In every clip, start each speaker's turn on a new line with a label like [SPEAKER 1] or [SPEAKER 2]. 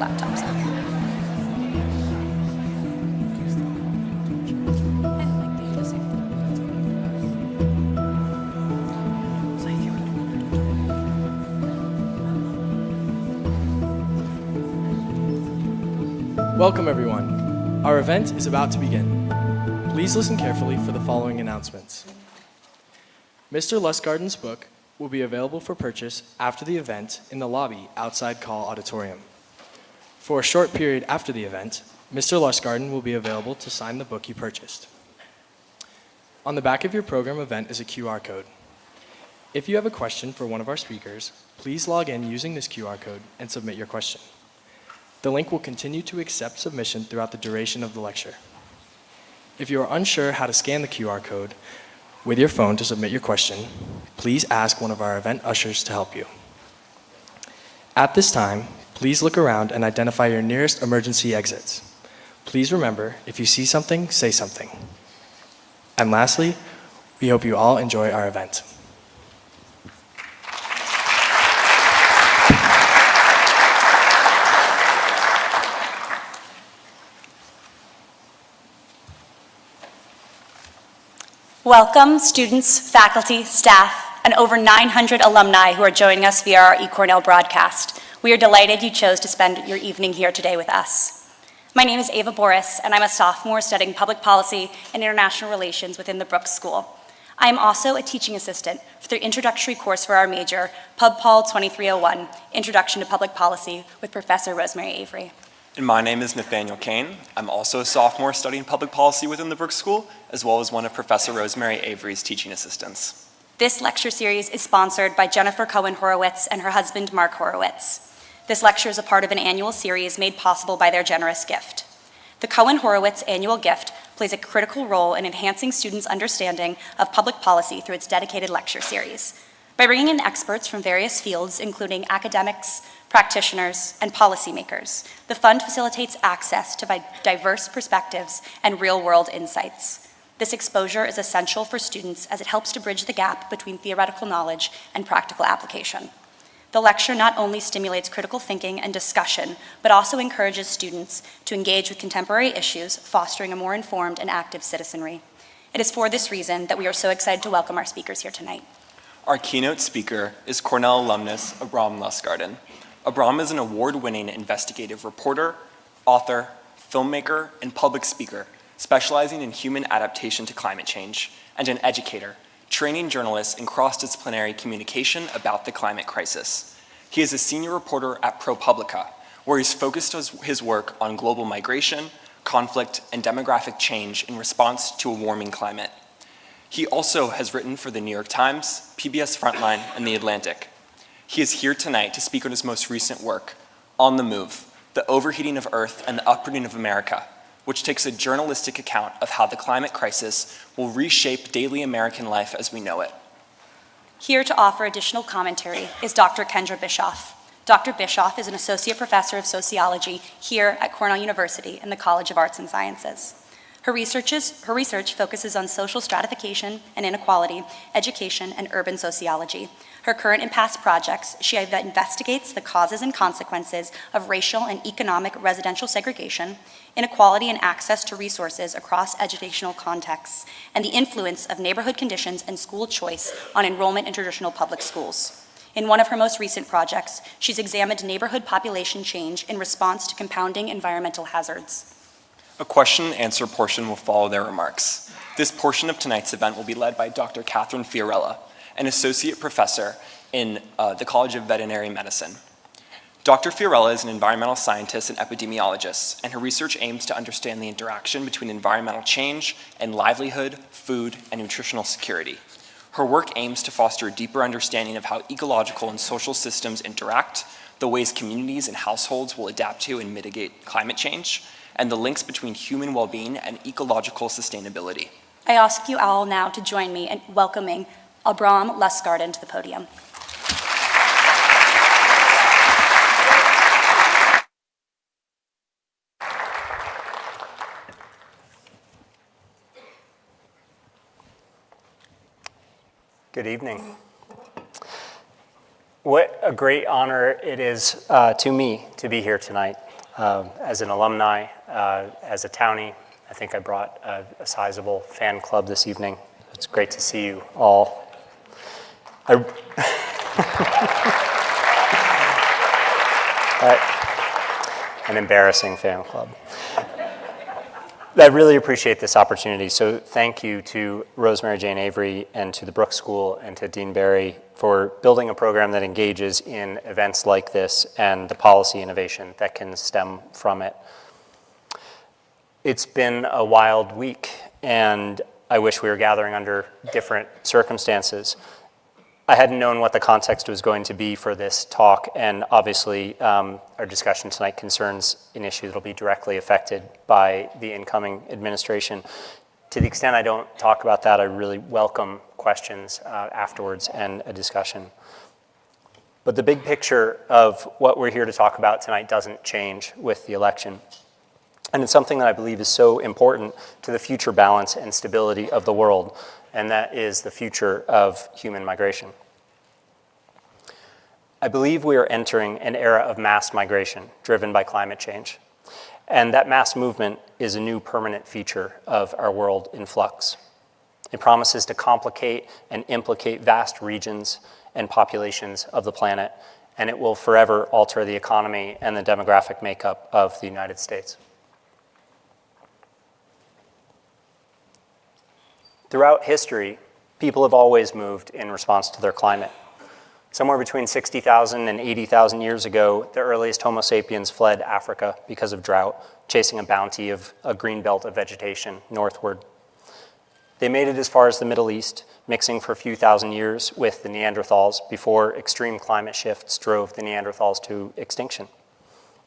[SPEAKER 1] laptops.
[SPEAKER 2] Welcome everyone. Our event is about to begin. Please listen carefully for the following announcements. Mr. Lugtgarten's book will be available for purchase after the event in the lobby outside Call Auditorium. For a short period after the event, Mr. Lugtgarten will be available to sign the book he purchased. On the back of your program event is a QR code. If you have a question for one of our speakers, please log in using this QR code and submit your question. The link will continue to accept submission throughout the duration of the lecture. If you are unsure how to scan the QR code with your phone to submit your question, please ask one of our event ushers to help you. At this time, please look around and identify your nearest emergency exits. Please remember, if you see something, say something. And lastly, we hope you all enjoy our event.
[SPEAKER 1] Welcome, students, faculty, staff, and over 900 alumni who are joining us via our eCornell broadcast. We are delighted you chose to spend your evening here today with us. My name is Ava Boris, and I'm a sophomore studying public policy and international relations within the Brooks School. I am also a teaching assistant for the introductory course for our major, Pub Pol 2301, Introduction to Public Policy, with Professor Rosemary Avery.
[SPEAKER 3] And my name is Nathaniel Kane. I'm also a sophomore studying public policy within the Brooks School, as well as one of Professor Rosemary Avery's teaching assistants.
[SPEAKER 1] This lecture series is sponsored by Jennifer Cohen Horowitz and her husband, Mark Horowitz. This lecture is a part of an annual series made possible by their generous gift. The Cohen Horowitz annual gift plays a critical role in enhancing students' understanding of public policy through its dedicated lecture series. By bringing in experts from various fields, including academics, practitioners, and policymakers, the fund facilitates access to diverse perspectives and real-world insights. This exposure is essential for students as it helps to bridge the gap between theoretical knowledge and practical application. The lecture not only stimulates critical thinking and discussion, but also encourages students to engage with contemporary issues, fostering a more informed and active citizenry. It is for this reason that we are so excited to welcome our speakers here tonight.
[SPEAKER 3] Our keynote speaker is Cornell alumnus Abrahm Lugtgarten. Abrahm is an award-winning investigative reporter, author, filmmaker, and public speaker, specializing in human adaptation to climate change, and an educator, training journalists in cross-disciplinary communication about the climate crisis. He is a senior reporter at ProPublica, where he's focused his work on global migration, conflict, and demographic change in response to a warming climate. He also has written for the New York Times, PBS Frontline, and The Atlantic. He is here tonight to speak on his most recent work, On the Move, The Overheating of Earth and the Uprooting of America, which takes a journalistic account of how the climate crisis will reshape daily American life as we know it.
[SPEAKER 1] Here to offer additional commentary is Dr. Kendra Bischoff. Dr. Bischoff is an Associate Professor of Sociology here at Cornell University in the College of Arts and Sciences. Her research focuses on social stratification and inequality, education, and urban sociology. Her current and past projects, she investigates the causes and consequences of racial and economic residential segregation, inequality and access to resources across educational contexts, and the influence of neighborhood conditions and school choice on enrollment in traditional public schools. In one of her most recent projects, she's examined neighborhood population change in response to compounding environmental hazards.
[SPEAKER 3] A question and answer portion will follow their remarks. This portion of tonight's event will be led by Dr. Catherine Fiorella, an associate professor in the College of Veterinary Medicine. Dr. Fiorella is an environmental scientist and epidemiologist, and her research aims to understand the interaction between environmental change and livelihood, food, and nutritional security. Her work aims to foster a deeper understanding of how ecological and social systems interact, the ways communities and households will adapt to and mitigate climate change, and the links between human well-being and ecological sustainability.
[SPEAKER 1] I ask you all now to join me in welcoming Abrahm Lugtgarten to the podium.
[SPEAKER 4] Good evening. What a great honor it is to me to be here tonight. As an alumni, as a townie, I think I brought a sizable fan club this evening. It's great to see you all. An embarrassing fan club. I really appreciate this opportunity. So thank you to Rosemary Jane Avery and to the Brooks School and to Dean Barry for building a program that engages in events like this and the policy innovation that can stem from it. It's been a wild week, and I wish we were gathering under different circumstances. I hadn't known what the context was going to be for this talk, and obviously our discussion tonight concerns an issue that will be directly affected by the incoming administration. To the extent I don't talk about that, I really welcome questions afterwards and a discussion. But the big picture of what we're here to talk about tonight doesn't change with the election. And it's something that I believe is so important to the future balance and stability of the world, and that is the future of human migration. I believe we are entering an era of mass migration driven by climate change, and that mass movement is a new permanent feature of our world in flux. It promises to complicate and implicate vast regions and populations of the planet, and it will forever alter the economy and the demographic makeup of the United States. Throughout history, people have always moved in response to their climate. Somewhere between 60,000 and 80,000 years ago, the earliest Homo sapiens fled Africa because of drought, chasing a bounty of a green belt of vegetation northward. They made it as far as the Middle East, mixing for a few thousand years with the Neanderthals before extreme climate shifts drove the Neanderthals to extinction.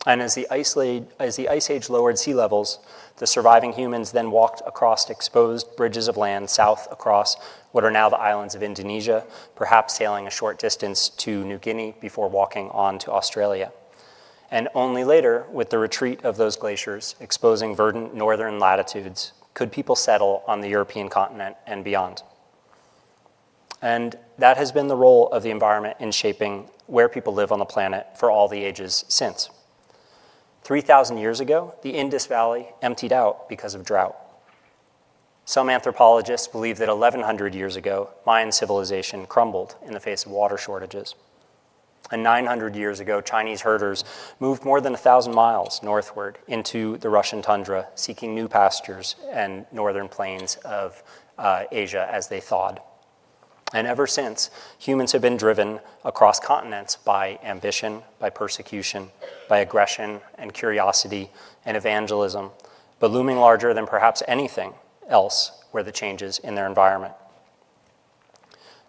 [SPEAKER 4] And as the Ice Age lowered sea levels, the surviving humans then walked across exposed bridges of land south across what are now the islands of Indonesia, perhaps sailing a short distance to New Guinea before walking on to Australia. And only later, with the retreat of those glaciers exposing verdant northern latitudes, could people settle on the European continent and beyond. And that has been the role of the environment in shaping where people live on the planet for all the ages since. 3,000 years ago, the Indus Valley emptied out because of drought. Some anthropologists believe that 1,100 years ago, Mayan civilization crumbled in the face of water shortages. And 900 years ago, Chinese herders moved more than 1,000 miles northward into the Russian tundra, seeking new pastures and northern plains of Asia as they thawed. And ever since, humans have been driven across continents by ambition, by persecution, by aggression and curiosity and evangelism, but looming larger than perhaps anything else were the changes in their environment.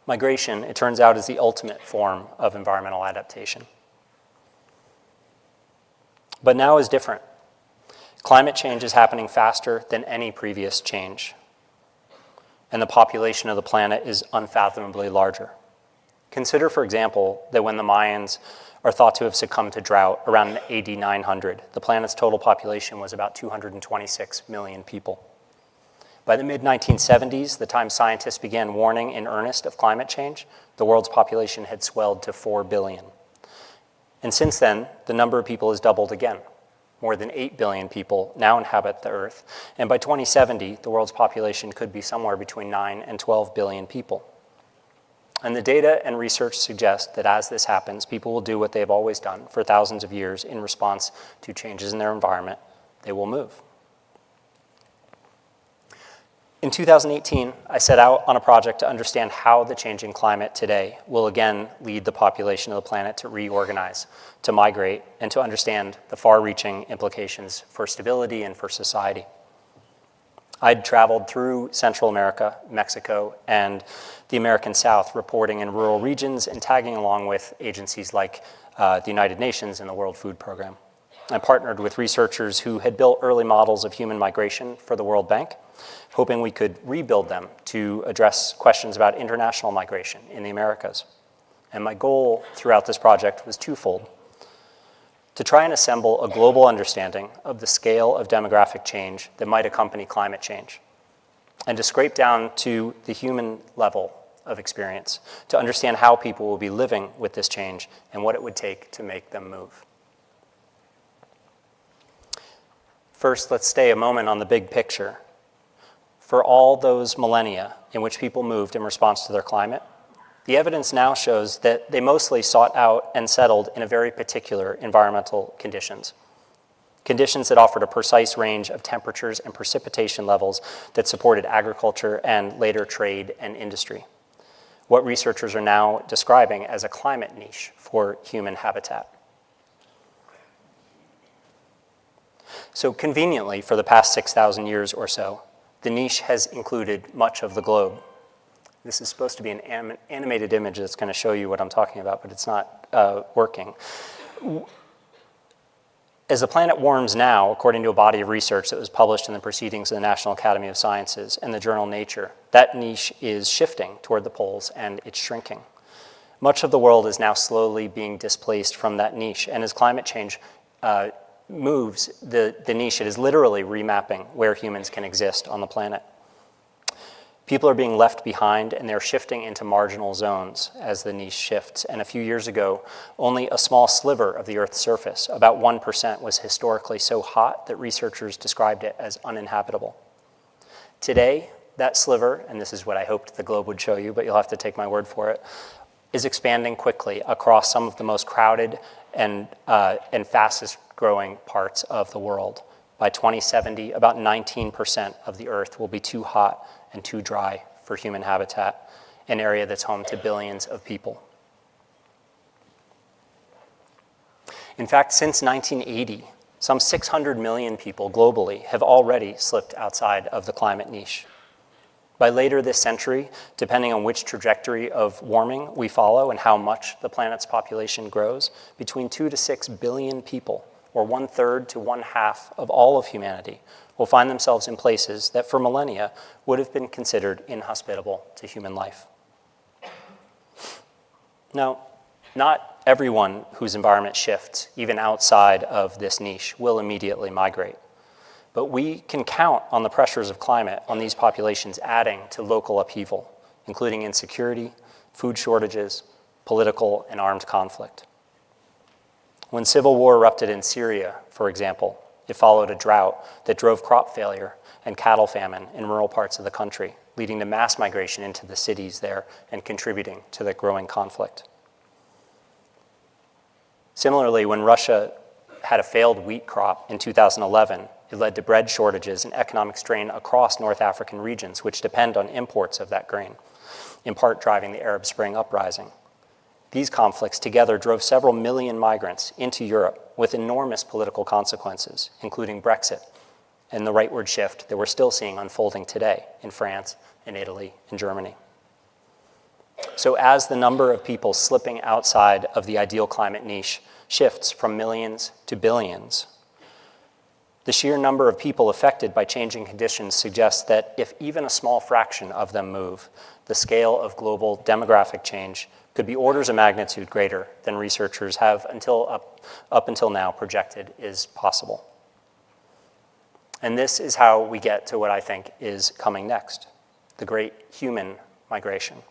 [SPEAKER 4] Migration, it turns out, is the ultimate form of environmental adaptation. But now is different. Climate change is happening faster than any previous change, and the population of the planet is unfathomably larger. Consider, for example, that when the Mayans are thought to have succumbed to drought around AD 900, the planet's total population was about 226 million people. By the mid-1970s, the time scientists began warning in earnest of climate change, the world's population had swelled to 4 billion. And since then, the number of people has doubled again. More than 8 billion people now inhabit the Earth, and by 2070, the world's population could be somewhere between 9 and 12 billion people. And the data and research suggest that as this happens, people will do what they've always done for thousands of years in response to changes in their environment. They will move. In 2018, I set out on a project to understand how the changing climate today will again lead the population of the planet to reorganize, to migrate, and to understand the far-reaching implications for stability and for society. I'd traveled through Central America, Mexico, and the American South, reporting in rural regions and tagging along with agencies like the United Nations and the World Food Program. I partnered with researchers who had built early models of human migration for the World Bank, hoping we could rebuild them to address questions about international migration in the Americas. And my goal throughout this project was twofold: to try and assemble a global understanding of the scale of demographic change that might accompany climate change, and to scrape down to the human level of experience, to understand how people will be living with this change and what it would take to make them move. First, let's stay a moment on the big picture. For all those millennia in which people moved in response to their climate, the evidence now shows that they mostly sought out and settled in a very particular environmental conditions that offered a precise range of temperatures and precipitation levels that supported agriculture and later trade and industry. What researchers are now describing as a climate niche for human habitat. So conveniently, for the past 6,000 years or so, the niche has included much of the globe. This is supposed to be an animated image that's going to show you what I'm talking about, but it's not working. As the planet warms now, according to a body of research that was published in the Proceedings of the National Academy of Sciences and the journal Nature, that niche is shifting toward the poles and it's shrinking. Much of the world is now slowly being displaced from that niche, and as climate change moves the niche, it is literally remapping where humans can exist on the planet. People are being left behind, and they're shifting into marginal zones as the niche shifts. And a few years ago, only a small sliver of the Earth's surface, about 1%, was historically so hot that researchers described it as uninhabitable. Today, that sliver, and this is what I hoped the globe would show you, but you'll have to take my word for it, is expanding quickly across some of the most crowded and fastest growing parts of the world. By 2070, about 19% of the Earth will be too hot and too dry for human habitat, an area that's home to billions of people. In fact, since 1980, some 600 million people globally have already slipped outside of the climate niche. By later this century, depending on which trajectory of warming we follow and how much the planet's population grows, between 2 to 6 billion people, or 1/3 to 1/2 of all of humanity, will find themselves in places that for millennia would have been considered inhospitable to human life. Now, not everyone whose environment shifts, even outside of this niche, will immediately migrate. But we can count on the pressures of climate on these populations adding to local upheaval, including insecurity, food shortages, political and armed conflict. When civil war erupted in Syria, for example, it followed a drought that drove crop failure and cattle famine in rural parts of the country, leading to mass migration into the cities there and contributing to the growing conflict. Similarly, when Russia had a failed wheat crop in 2011, it led to bread shortages and economic strain across North African regions, which depend on imports of that grain, in part driving the Arab Spring uprising. These conflicts together drove several million migrants into Europe with enormous political consequences, including Brexit and the rightward shift that we're still seeing unfolding today in France, in Italy, and Germany. So as the number of people slipping outside of the ideal climate niche shifts from millions to billions, the sheer number of people affected by changing conditions suggests that if even a small fraction of them move, the scale of global demographic change could be orders of magnitude greater than researchers have up until now projected is possible. And this is how we get to what I think is coming next, the great human migration.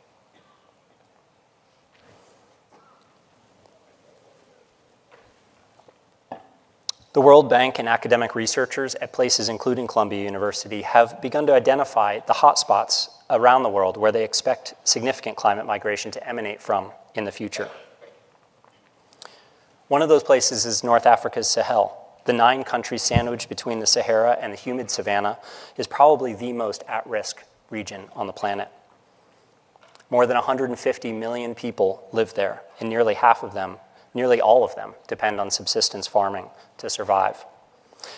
[SPEAKER 4] The World Bank and academic researchers at places including Columbia University have begun to identify the hotspots around the world where they expect significant climate migration to emanate from in the future. One of those places is North Africa's Sahel. The 9 countries sandwiched between the Sahara and the humid savanna is probably the most at-risk region on the planet. More than 150 million people live there, and nearly all of them depend on subsistence farming to survive.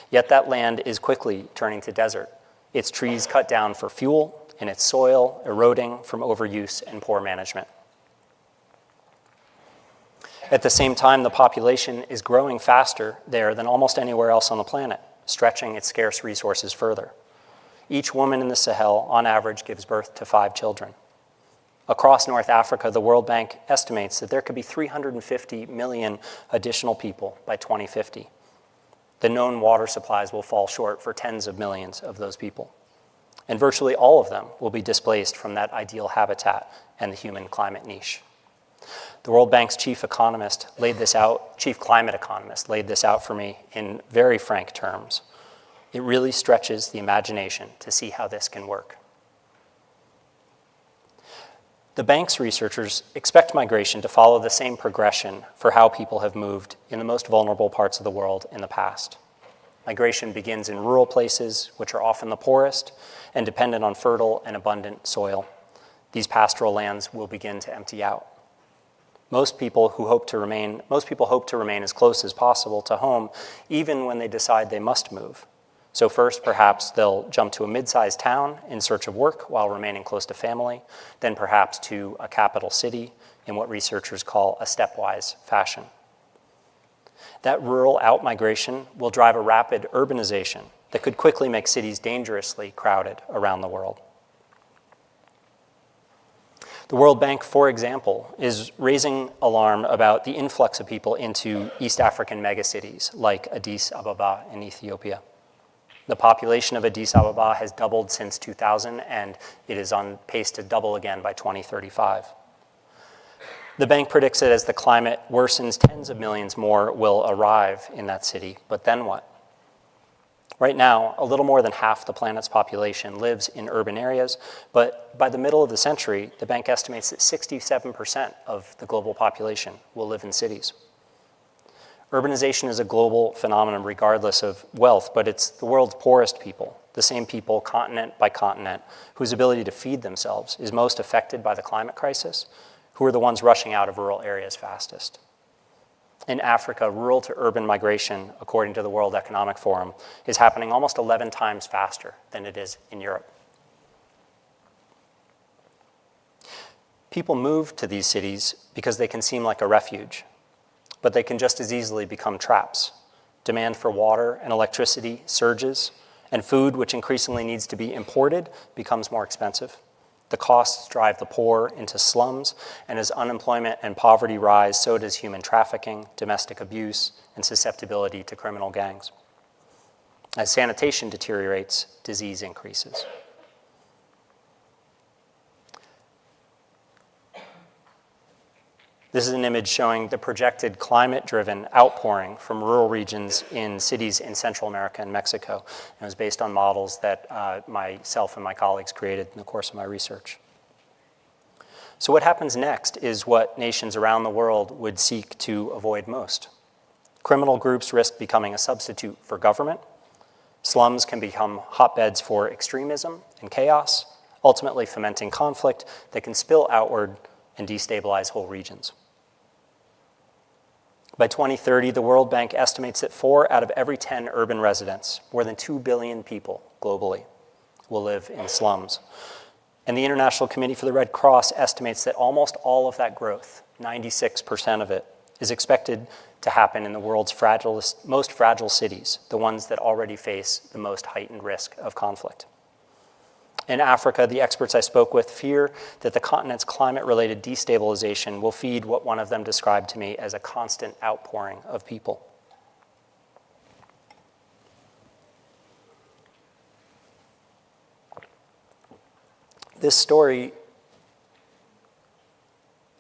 [SPEAKER 4] Yet that land is quickly turning to desert, its trees cut down for fuel, and its soil eroding from overuse and poor management. At the same time, the population is growing faster there than almost anywhere else on the planet, stretching its scarce resources further. Each woman in the Sahel, on average, gives birth to 5 children. Across North Africa, the World Bank estimates that there could be 350 million additional people by 2050. The known water supplies will fall short for tens of millions of those people. And virtually all of them will be displaced from that ideal habitat and the human climate niche. The World Bank's chief climate economist laid this out for me in very frank terms. It really stretches the imagination to see how this can work. The bank's researchers expect migration to follow the same progression for how people have moved in the most vulnerable parts of the world in the past. Migration begins in rural places, which are often the poorest and dependent on fertile and abundant soil. These pastoral lands will begin to empty out. Most people hope to remain as close as possible to home, even when they decide they must move. So first, perhaps they'll jump to a mid-sized town in search of work while remaining close to family, then perhaps to a capital city in what researchers call a stepwise fashion. That rural out-migration will drive a rapid urbanization that could quickly make cities dangerously crowded around the world. The World Bank, for example, is raising alarm about the influx of people into East African megacities like Addis Ababa in Ethiopia. The population of Addis Ababa has doubled since 2000, and it is on pace to double again by 2035. The bank predicts that as the climate worsens, tens of millions more will arrive in that city. But then what? Right now, a little more than half the planet's population lives in urban areas, but by the middle of the century, the bank estimates that 67% of the global population will live in cities. Urbanization is a global phenomenon regardless of wealth, but it's the world's poorest people, the same people continent by continent, whose ability to feed themselves is most affected by the climate crisis, who are the ones rushing out of rural areas fastest. In Africa, rural to urban migration, according to the World Economic Forum, is happening almost 11 times faster than it is in Europe. People move to these cities because they can seem like a refuge, but they can just as easily become traps. Demand for water and electricity surges, and food, which increasingly needs to be imported, becomes more expensive. The costs drive the poor into slums, and as unemployment and poverty rise, so does human trafficking, domestic abuse, and susceptibility to criminal gangs. As sanitation deteriorates, disease increases. This is an image showing the projected climate-driven outpouring from rural regions in cities in Central America and Mexico. It was based on models that myself and my colleagues created in the course of my research. So what happens next is what nations around the world would seek to avoid most. Criminal groups risk becoming a substitute for government. Slums can become hotbeds for extremism and chaos, ultimately fomenting conflict that can spill outward and destabilize whole regions. By 2030, the World Bank estimates that 4 out of every 10 urban residents, more than 2 billion people globally, will live in slums. And the International Committee for the Red Cross estimates that almost all of that growth, 96% of it, is expected to happen in the world's most fragile cities, the ones that already face the most heightened risk of conflict. In Africa, the experts I spoke with fear that the continent's climate-related destabilization will feed what one of them described to me as a constant outpouring of people. This story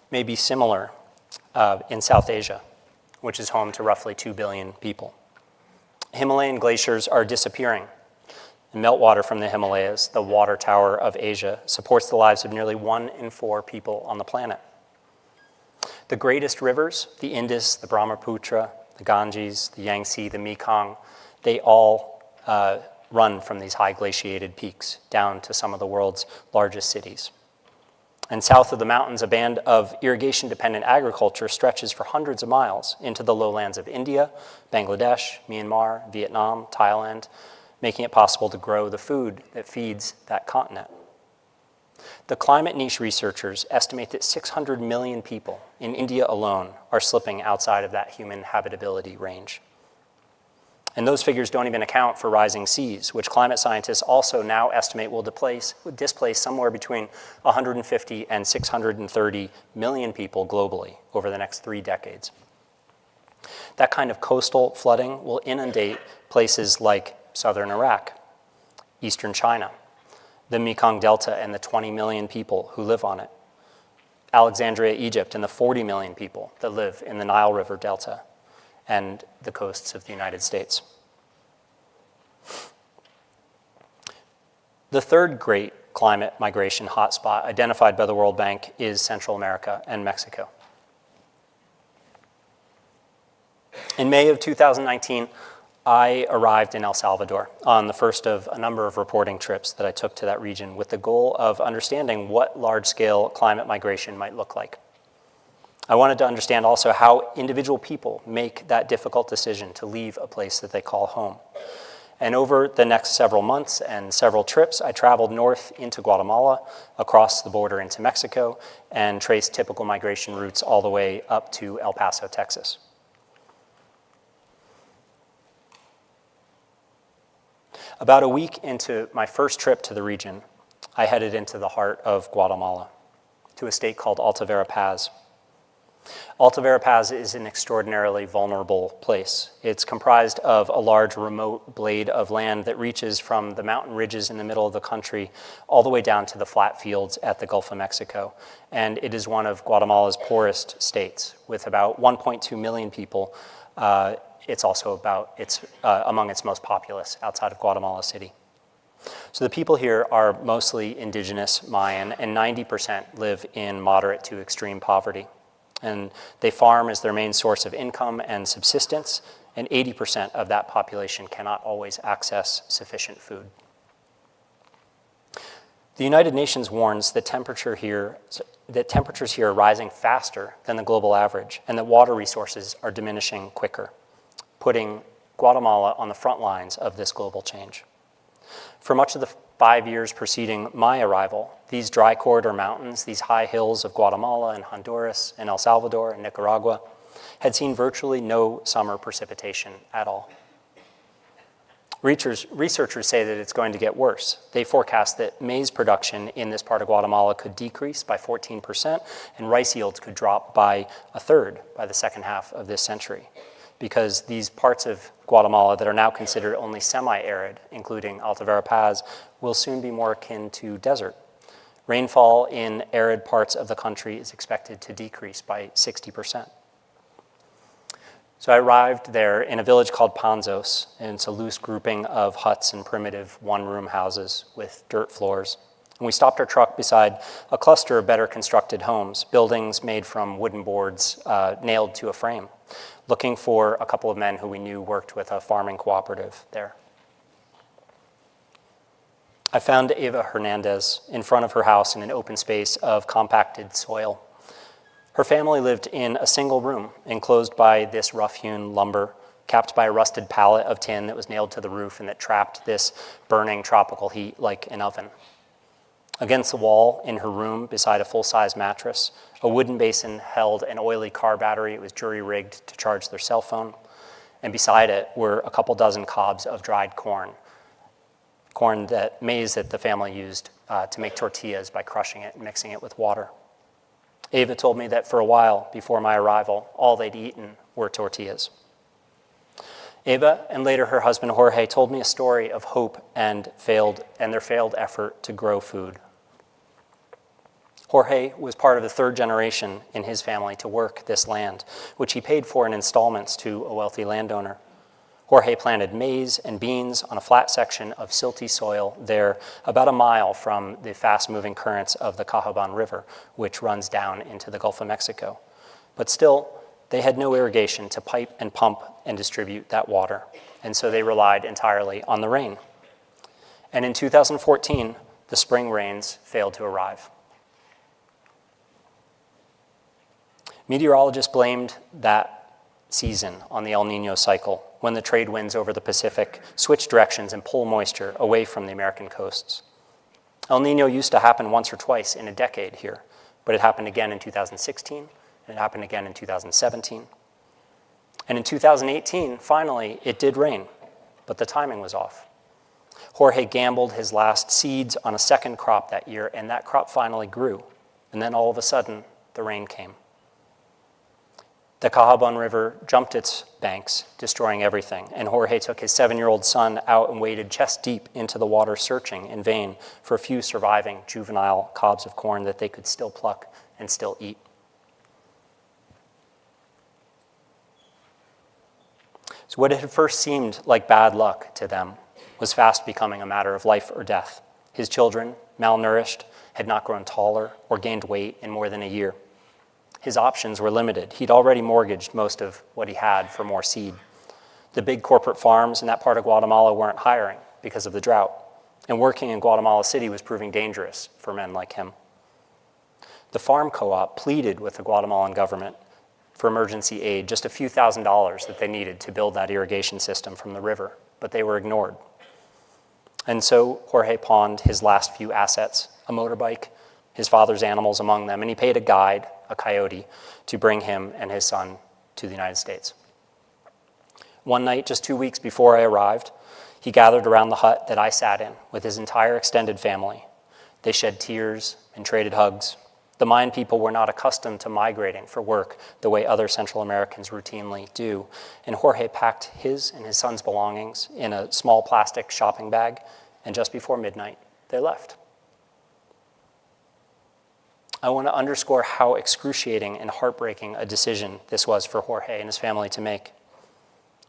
[SPEAKER 4] may be similar in South Asia, which is home to roughly 2 billion people. Himalayan glaciers are disappearing. Meltwater from the Himalayas, the water tower of Asia, supports the lives of nearly 1 in 4 people on the planet. The greatest rivers, the Indus, the Brahmaputra, the Ganges, the Yangtze, the Mekong, they all run from these high glaciated peaks down to some of the world's largest cities. And south of the mountains, a band of irrigation-dependent agriculture stretches for hundreds of miles into the lowlands of India, Bangladesh, Myanmar, Vietnam, Thailand, making it possible to grow the food that feeds that continent. The climate niche researchers estimate that 600 million people in India alone are slipping outside of that human habitability range. And those figures don't even account for rising seas, which climate scientists also now estimate will displace somewhere between 150 and 630 million people globally over the next 3 decades. That kind of coastal flooding will inundate places like southern Iraq, eastern China, the Mekong Delta and the 20 million people who live on it, Alexandria, Egypt, and the 40 million people that live in the Nile River Delta, and the coasts of the United States. The third great climate migration hotspot identified by the World Bank is Central America and Mexico. In May of 2019, I arrived in El Salvador on the first of a number of reporting trips that I took to that region with the goal of understanding what large-scale climate migration might look like. I wanted to understand also how individual people make that difficult decision to leave a place that they call home. And over the next several months and several trips, I traveled north into Guatemala, across the border into Mexico, and traced typical migration routes all the way up to El Paso, Texas. About a week into my first trip to the region, I headed into the heart of Guatemala, to a state called Alta Verapaz. Alta Verapaz is an extraordinarily vulnerable place. It's comprised of a large remote blade of land that reaches from the mountain ridges in the middle of the country all the way down to the flat fields at the Gulf of Mexico. And it is one of Guatemala's poorest states, with about 1.2 million people. It's also among its most populous outside of Guatemala City. So the people here are mostly indigenous Mayan, and 90% live in moderate to extreme poverty. And they farm as their main source of income and subsistence, and 80% of that population cannot always access sufficient food. The United Nations warns that temperatures here are rising faster than the global average, and that water resources are diminishing quicker, putting Guatemala on the front lines of this global change. For much of the 5 years preceding my arrival, these dry corridor mountains, these high hills of Guatemala and Honduras and El Salvador and Nicaragua, had seen virtually no summer precipitation at all. Researchers say that it's going to get worse. They forecast that maize production in this part of Guatemala could decrease by 14%, and rice yields could drop by a third by the second half of this century, because these parts of Guatemala that are now considered only semi-arid, including Alta Verapaz, will soon be more akin to desert. Rainfall in arid parts of the country is expected to decrease by 60%. So I arrived there in a village called Panzos, and it's a loose grouping of huts and primitive one-room houses with dirt floors. And we stopped our truck beside a cluster of better constructed homes, buildings made from wooden boards nailed to a frame, looking for a couple of men who we knew worked with a farming cooperative there. I found Eva Hernandez in front of her house in an open space of compacted soil. Her family lived in a single room, enclosed by this rough-hewn lumber, capped by a rusted pallet of tin that was nailed to the roof and that trapped this burning tropical heat like an oven. Against the wall in her room, beside a full-size mattress, a wooden basin held an oily car battery. It was jury-rigged to charge their cell phone. And beside it were a couple dozen cobs of dried maize that the family used to make tortillas by crushing it and mixing it with water. Ava told me that for a while before my arrival, all they'd eaten were tortillas. Ava, and later her husband Jorge, told me a story of hope and their failed effort to grow food. Jorge was part of the third generation in his family to work this land, which he paid for in installments to a wealthy landowner. Jorge planted maize and beans on a flat section of silty soil there, about a mile from the fast-moving currents of the Cajaban River, which runs down into the Gulf of Mexico. But still, they had no irrigation to pipe and pump and distribute that water, and so they relied entirely on the rain. And in 2014, the spring rains failed to arrive. Meteorologists blamed that season on the El Niño cycle, when the trade winds over the Pacific switch directions and pull moisture away from the American coasts. El Niño used to happen once or twice in a decade here, but it happened again in 2016, and it happened again in 2017. And in 2018, finally, it did rain, but the timing was off. Jorge gambled his last seeds on a second crop that year, and that crop finally grew. And then all of a sudden, the rain came. The Cajaban River jumped its banks, destroying everything, and Jorge took his 7-year-old son out and waded chest deep into the water, searching in vain for a few surviving juvenile cobs of corn that they could still pluck and still eat. So what had first seemed like bad luck to them was fast becoming a matter of life or death. His children, malnourished, had not grown taller or gained weight in more than a year. His options were limited. He'd already mortgaged most of what he had for more seed. The big corporate farms in that part of Guatemala weren't hiring because of the drought, and working in Guatemala City was proving dangerous for men like him. The farm co-op pleaded with the Guatemalan government for emergency aid, just a few $1,000s that they needed to build that irrigation system from the river, but they were ignored. And so Jorge pawned his last few assets, a motorbike, his father's animals among them, and he paid a guide, a coyote, to bring him and his son to the United States. One night, just 2 weeks before I arrived, he gathered around the hut that I sat in with his entire extended family. They shed tears and traded hugs. The Mayan people were not accustomed to migrating for work the way other Central Americans routinely do, and Jorge packed his and his son's belongings in a small plastic shopping bag, and just before midnight, they left. I want to underscore how excruciating and heartbreaking a decision this was for Jorge and his family to make.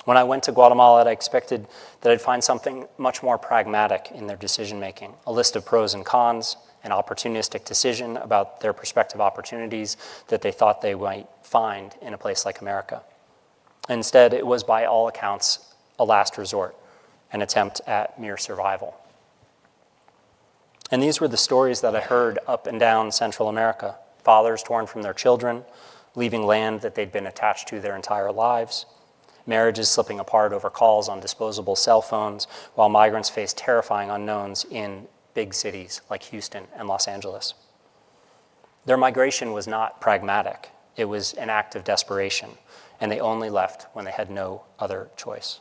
[SPEAKER 4] When I went to Guatemala, I expected that I'd find something much more pragmatic in their decision-making, a list of pros and cons, an opportunistic decision about their prospective opportunities that they thought they might find in a place like America. Instead, it was by all accounts a last resort, an attempt at mere survival. And these were the stories that I heard up and down Central America. Fathers torn from their children, leaving land that they'd been attached to their entire lives, marriages slipping apart over calls on disposable cell phones, while migrants face terrifying unknowns in big cities like Houston and Los Angeles. Their migration was not pragmatic. It was an act of desperation, and they only left when they had no other choice.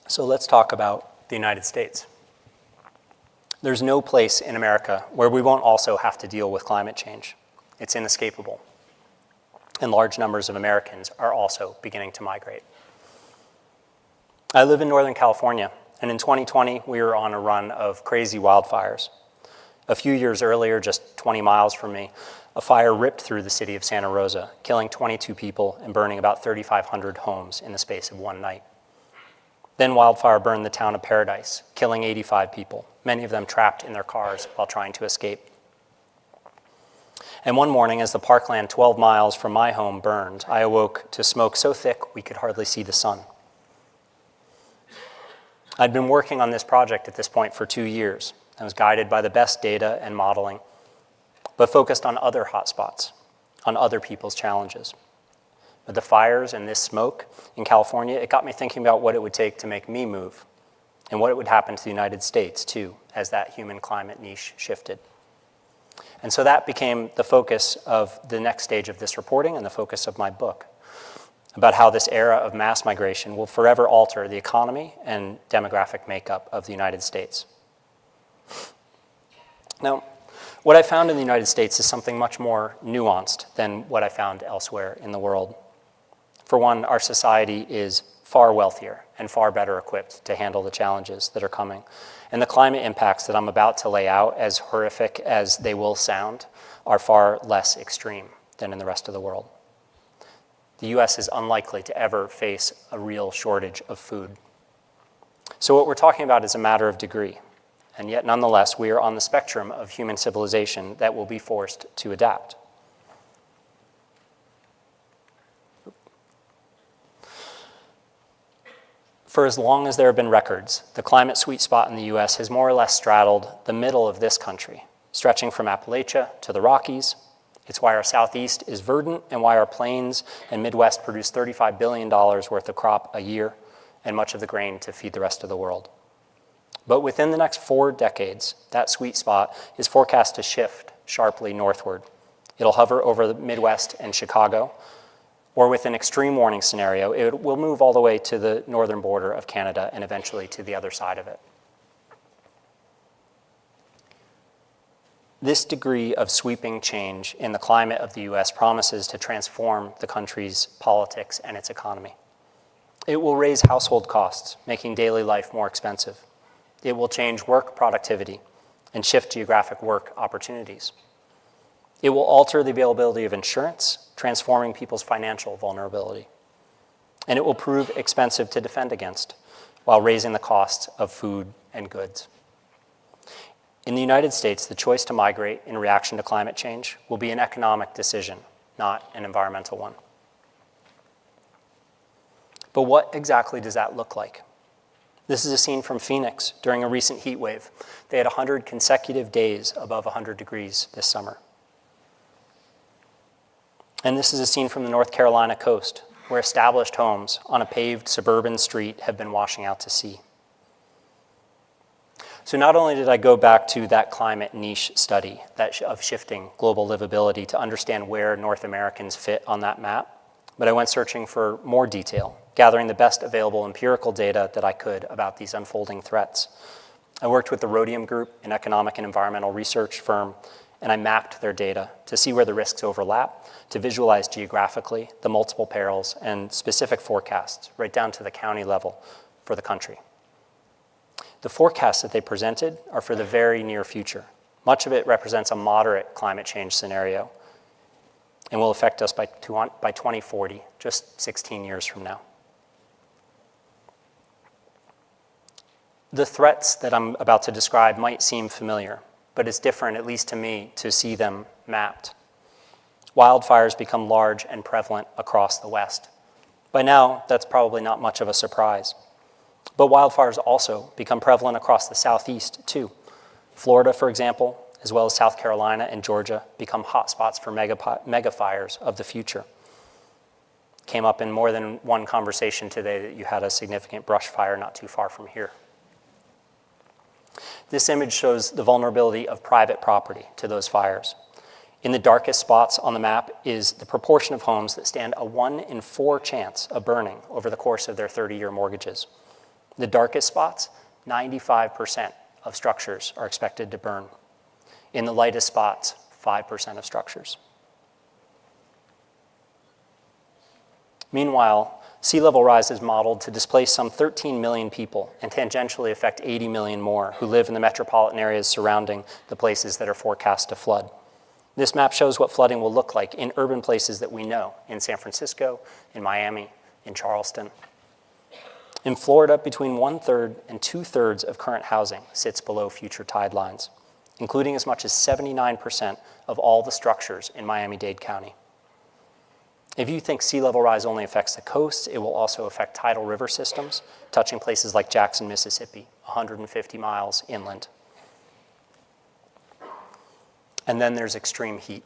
[SPEAKER 4] So let's talk about the United States. There's no place in America where we won't also have to deal with climate change. It's inescapable. And large numbers of Americans are also beginning to migrate. I live in Northern California, and in 2020, we were on a run of crazy wildfires. A few years earlier, just 20 miles from me, a fire ripped through the city of Santa Rosa, killing 22 people and burning about 3,500 homes in the space of one night. Then wildfire burned the town of Paradise, killing 85 people, many of them trapped in their cars while trying to escape. And one morning, as the parkland 12 miles from my home burned, I awoke to smoke so thick we could hardly see the sun. I'd been working on this project at this point for 2 years. I was guided by the best data and modeling, but focused on other hotspots, on other people's challenges. But the fires and this smoke in California, it got me thinking about what it would take to make me move, and what it would happen to the United States, too, as that human climate niche shifted. And so that became the focus of the next stage of this reporting and the focus of my book, about how this era of mass migration will forever alter the economy and demographic makeup of the United States. Now, what I found in the United States is something much more nuanced than what I found elsewhere in the world. For one, our society is far wealthier and far better equipped to handle the challenges that are coming. And the climate impacts that I'm about to lay out, as horrific as they will sound, are far less extreme than in the rest of the world. The US is unlikely to ever face a real shortage of food. So what we're talking about is a matter of degree. And yet, nonetheless, we are on the spectrum of human civilization that will be forced to adapt. For as long as there have been records, the climate sweet spot in the US has more or less straddled the middle of this country, stretching from Appalachia to the Rockies. It's why our Southeast is verdant and why our plains and Midwest produce $35 billion worth of crop a year and much of the grain to feed the rest of the world. But within the next 4 decades, that sweet spot is forecast to shift sharply northward. It'll hover over the Midwest and Chicago, or with an extreme warning scenario, it will move all the way to the northern border of Canada and eventually to the other side of it. This degree of sweeping change in the climate of the US promises to transform the country's politics and its economy. It will raise household costs, making daily life more expensive. It will change work productivity and shift geographic work opportunities. It will alter the availability of insurance, transforming people's financial vulnerability. and it will prove expensive to defend against while raising the costs of food and goods. In the United States, the choice to migrate in reaction to climate change will be an economic decision, not an environmental one. But what exactly does that look like? This is a scene from Phoenix during a recent heat wave. They had 100 consecutive days above 100 degrees this summer. And this is a scene from the North Carolina coast, where established homes on a paved suburban street have been washing out to sea. So not only did I go back to that climate niche study of shifting global livability to understand where North Americans fit on that map, but I went searching for more detail, gathering the best available empirical data that I could about these unfolding threats. I worked with the Rhodium Group, an economic and environmental research firm, and I mapped their data to see where the risks overlap, to visualize geographically the multiple perils and specific forecasts, right down to the county level for the country. The forecasts that they presented are for the very near future. Much of it represents a moderate climate change scenario and will affect us by 2040, just 16 years from now. The threats that I'm about to describe might seem familiar, but it's different, at least to me, to see them mapped. Wildfires become large and prevalent across the West. By now, that's probably not much of a surprise. But wildfires also become prevalent across the Southeast, too. Florida, for example, as well as South Carolina and Georgia, become hotspots for mega fires of the future. Came up in more than one conversation today that you had a significant brush fire not too far from here. This image shows the vulnerability of private property to those fires. In the darkest spots on the map is the proportion of homes that stand a 1 in 4 chance of burning over the course of their 30-year mortgages. The darkest spots, 95% of structures are expected to burn. In the lightest spots, 5% of structures. Meanwhile, sea level rise is modeled to displace some 13 million people and tangentially affect 80 million more who live in the metropolitan areas surrounding the places that are forecast to flood. This map shows what flooding will look like in urban places that we know, in San Francisco, in Miami, in Charleston. In Florida, between 1/3 and 2/3 of current housing sits below future tide lines, including as much as 79% of all the structures in Miami-Dade County. If you think sea level rise only affects the coasts, it will also affect tidal river systems, touching places like Jackson, Mississippi, 150 miles inland. And then there's extreme heat.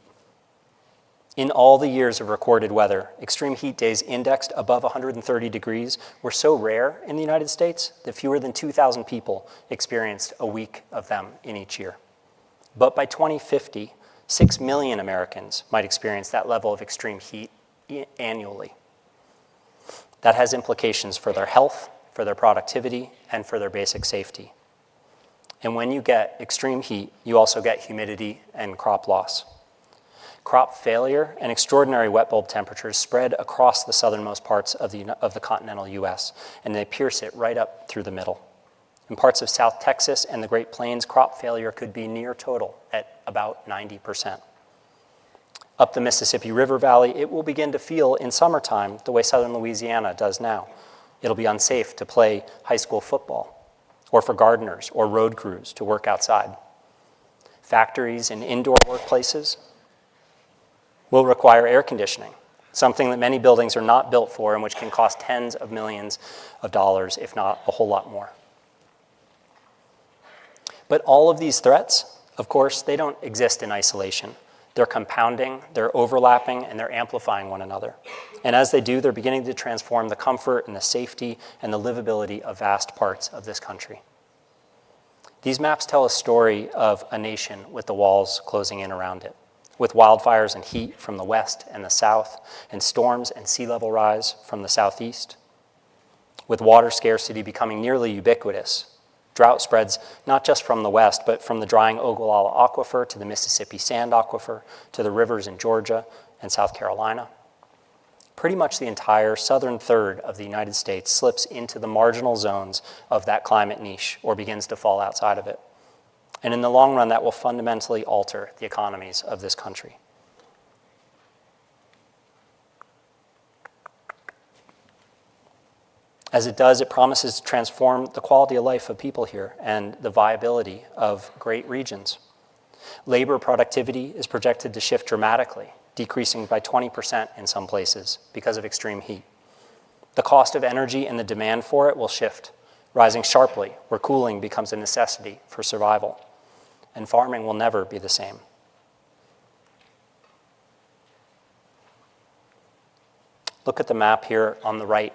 [SPEAKER 4] In all the years of recorded weather, extreme heat days indexed above 130 degrees were so rare in the United States that fewer than 2,000 people experienced a week of them in each year. But by 2050, 6 million Americans might experience that level of extreme heat annually. That has implications for their health, for their productivity, and for their basic safety. And when you get extreme heat, you also get humidity and crop loss. Crop failure and extraordinary wet bulb temperatures spread across the southernmost parts of the continental US, and they pierce it right up through the middle. In parts of South Texas and the Great Plains, crop failure could be near total at about 90%. Up the Mississippi River Valley, it will begin to feel in summertime the way southern Louisiana does now. It'll be unsafe to play high school football, or for gardeners or road crews to work outside. Factories and indoor workplaces will require air conditioning, something that many buildings are not built for and which can cost tens of millions of dollars, if not a whole lot more. But all of these threats, of course, they don't exist in isolation. They're compounding, they're overlapping, and they're amplifying one another. And as they do, they're beginning to transform the comfort and the safety and the livability of vast parts of this country. These maps tell a story of a nation with the walls closing in around it, with wildfires and heat from the west and the south, and storms and sea level rise from the southeast, with water scarcity becoming nearly ubiquitous. Drought spreads not just from the west, but from the drying Ogallala Aquifer to the Mississippi Sand Aquifer to the rivers in Georgia and South Carolina. Pretty much the entire southern third of the United States slips into the marginal zones of that climate niche or begins to fall outside of it. And in the long run, that will fundamentally alter the economies of this country. As it does, it promises to transform the quality of life of people here and the viability of great regions. Labor productivity is projected to shift dramatically, decreasing by 20% in some places because of extreme heat. The cost of energy and the demand for it will shift, rising sharply where cooling becomes a necessity for survival. And farming will never be the same. Look at the map here on the right.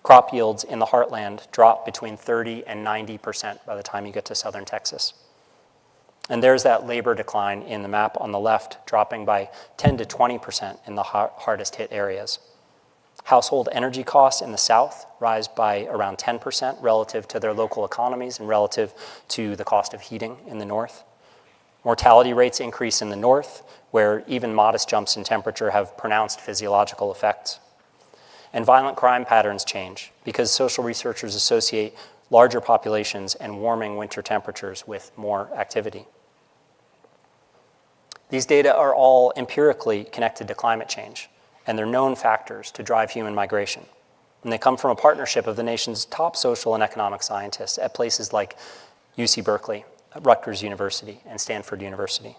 [SPEAKER 4] Crop yields in the heartland drop between 30 and 90% by the time you get to southern Texas. And there's that labor decline in the map on the left, dropping by 10 to 20% in the hardest hit areas. Household energy costs in the south rise by around 10% relative to their local economies and relative to the cost of heating in the north. Mortality rates increase in the north, where even modest jumps in temperature have pronounced physiological effects. And violent crime patterns change because social researchers associate larger populations and warming winter temperatures with more activity. These data are all empirically connected to climate change, and they're known factors to drive human migration. And they come from a partnership of the nation's top social and economic scientists at places like UC Berkeley, Rutgers University, and Stanford University.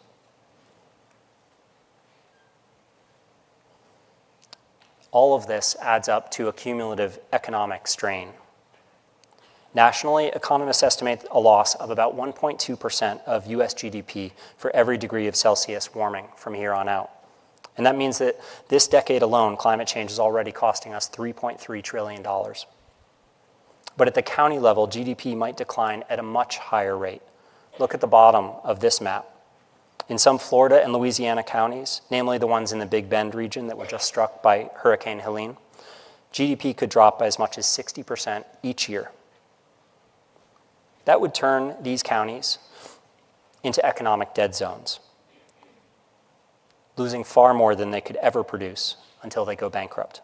[SPEAKER 4] All of this adds up to a cumulative economic strain. Nationally, economists estimate a loss of about 1.2% of US GDP for every degree of Celsius warming from here on out. And that means that this decade alone, climate change is already costing us $3.3 trillion. But at the county level, GDP might decline at a much higher rate. Look at the bottom of this map. In some Florida and Louisiana counties, namely the ones in the Big Bend region that were just struck by Hurricane Helene, GDP could drop by as much as 60% each year. That would turn these counties into economic dead zones, losing far more than they could ever produce until they go bankrupt.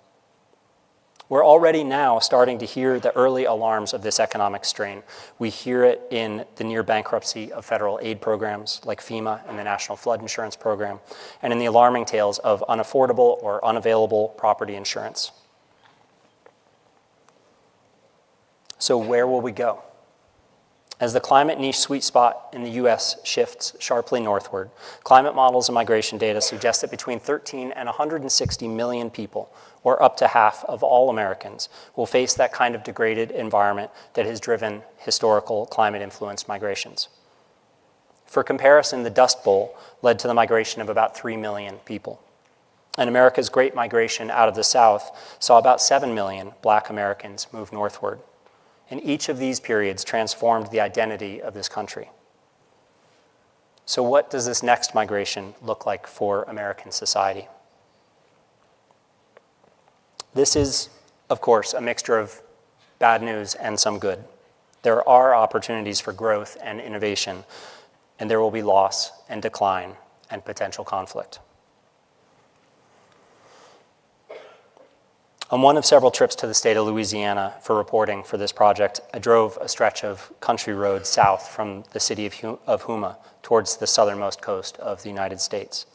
[SPEAKER 4] We're already now starting to hear the early alarms of this economic strain. We hear it in the near bankruptcy of federal aid programs like FEMA and the National Flood Insurance Program, and in the alarming tales of unaffordable or unavailable property insurance. So where will we go? As the climate niche sweet spot in the US shifts sharply northward, climate models and migration data suggest that between 13 and 160 million people, or up to half of all Americans, will face that kind of degraded environment that has driven historical climate-influenced migrations. For comparison, the Dust Bowl led to the migration of about 3 million people. And America's Great Migration out of the South saw about 7 million Black Americans move northward. And each of these periods transformed the identity of this country. So what does this next migration look like for American society? This is, of course, a mixture of bad news and some good. There are opportunities for growth and innovation, and there will be loss and decline and potential conflict. On one of several trips to the state of Louisiana for reporting for this project, I drove a stretch of country road south from the city of Houma towards the southernmost coast of the United States.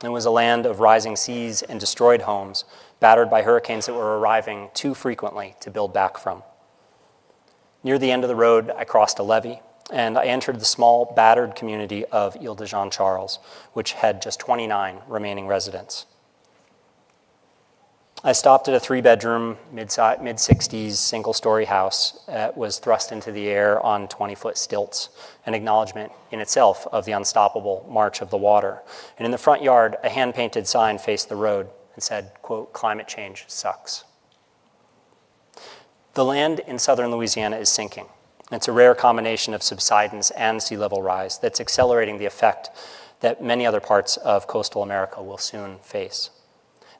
[SPEAKER 4] It was a land of rising seas and destroyed homes, battered by hurricanes that were arriving too frequently to build back from. Near the end of the road, I crossed a levee, and I entered the small, battered community of Ile-de-Jean-Charles, which had just 29 remaining residents. I stopped at a 3-bedroom, mid-60s, single-story house that was thrust into the air on 20-foot stilts, an acknowledgement in itself of the unstoppable march of the water. And in the front yard, a hand-painted sign faced the road and said, quote, "Climate change sucks." The land in southern Louisiana is sinking. It's a rare combination of subsidence and sea level rise that's accelerating the effect that many other parts of coastal America will soon face.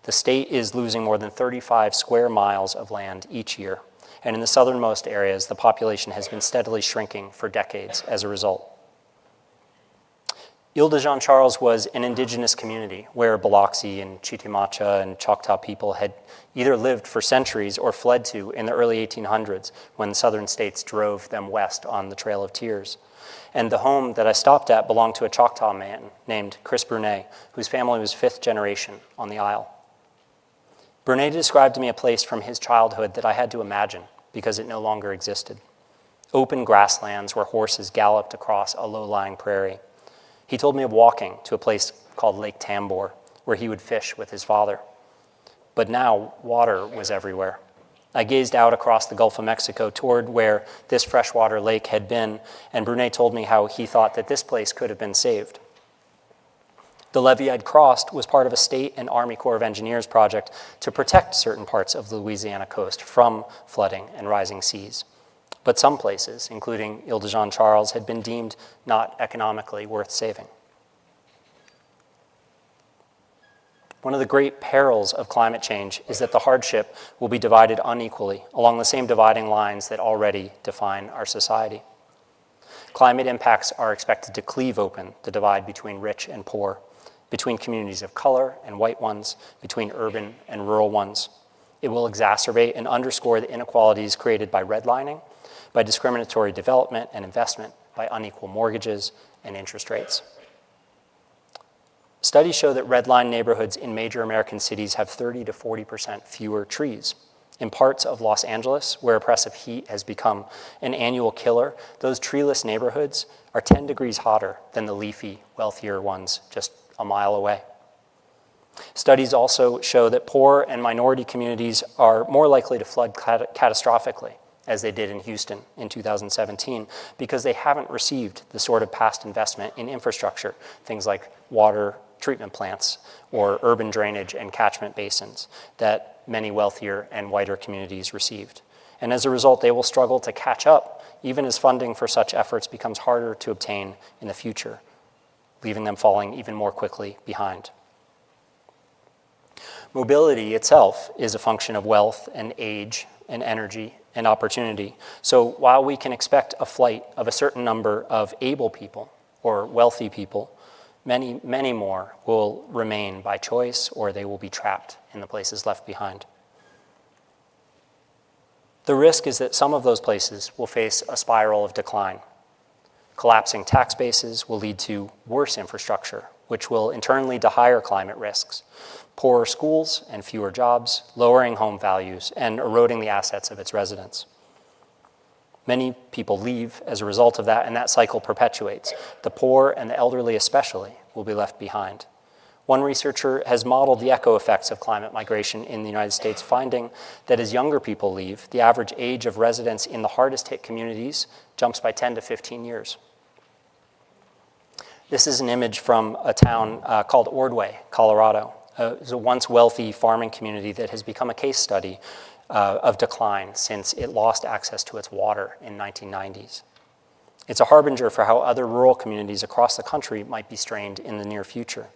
[SPEAKER 4] The state is losing more than 35 square miles of land each year, and in the southernmost areas, the population has been steadily shrinking for decades as a result. Ile-de-Jean-Charles was an indigenous community where Biloxi and Chitimacha and Choctaw people had either lived for centuries or fled to in the early 1800s when the southern states drove them west on the Trail of Tears. And the home that I stopped at belonged to a Choctaw man named Chris Brunet, whose family was 5th generation on the Isle. Brunet described to me a place from his childhood that I had to imagine because it no longer existed. Open grasslands where horses galloped across a low-lying prairie. He told me of walking to a place called Lake Tambor, where he would fish with his father. But now water was everywhere. I gazed out across the Gulf of Mexico toward where this freshwater lake had been, and Brunet told me how he thought that this place could have been saved. The levee I'd crossed was part of a state and Army Corps of Engineers project to protect certain parts of the Louisiana coast from flooding and rising seas. But some places, including Ile-de-Jean-Charles, had been deemed not economically worth saving. One of the great perils of climate change is that the hardship will be divided unequally along the same dividing lines that already define our society. Climate impacts are expected to cleave open the divide between rich and poor, between communities of color and white ones, between urban and rural ones. It will exacerbate and underscore the inequalities created by redlining, by discriminatory development and investment, by unequal mortgages and interest rates. Studies show that redline neighborhoods in major American cities have 30 to 40% fewer trees. In parts of Los Angeles, where oppressive heat has become an annual killer, those treeless neighborhoods are 10 degrees hotter than the leafy, wealthier ones just a mile away. Studies also show that poor and minority communities are more likely to flood catastrophically, as they did in Houston in 2017, because they haven't received the sort of past investment in infrastructure, things like water treatment plants or urban drainage and catchment basins that many wealthier and whiter communities received. And as a result, they will struggle to catch up, even as funding for such efforts becomes harder to obtain in the future, leaving them falling even more quickly behind. Mobility itself is a function of wealth and age and energy and opportunity. So while we can expect a flight of a certain number of able people or wealthy people, many, many more will remain by choice, or they will be trapped in the places left behind. The risk is that some of those places will face a spiral of decline. Collapsing tax bases will lead to worse infrastructure, which will in turn lead to higher climate risks, poorer schools and fewer jobs, lowering home values and eroding the assets of its residents. Many people leave as a result of that, and that cycle perpetuates. The poor and the elderly especially will be left behind. One researcher has modeled the echo effects of climate migration in the United States, finding that as younger people leave, the average age of residents in the hardest hit communities jumps by 10 to 15 years. This is an image from a town called Ordway, Colorado. It's a once wealthy farming community that has become a case study of decline since it lost access to its water in 1990s. It's a harbinger for how other rural communities across the country might be strained in the near future,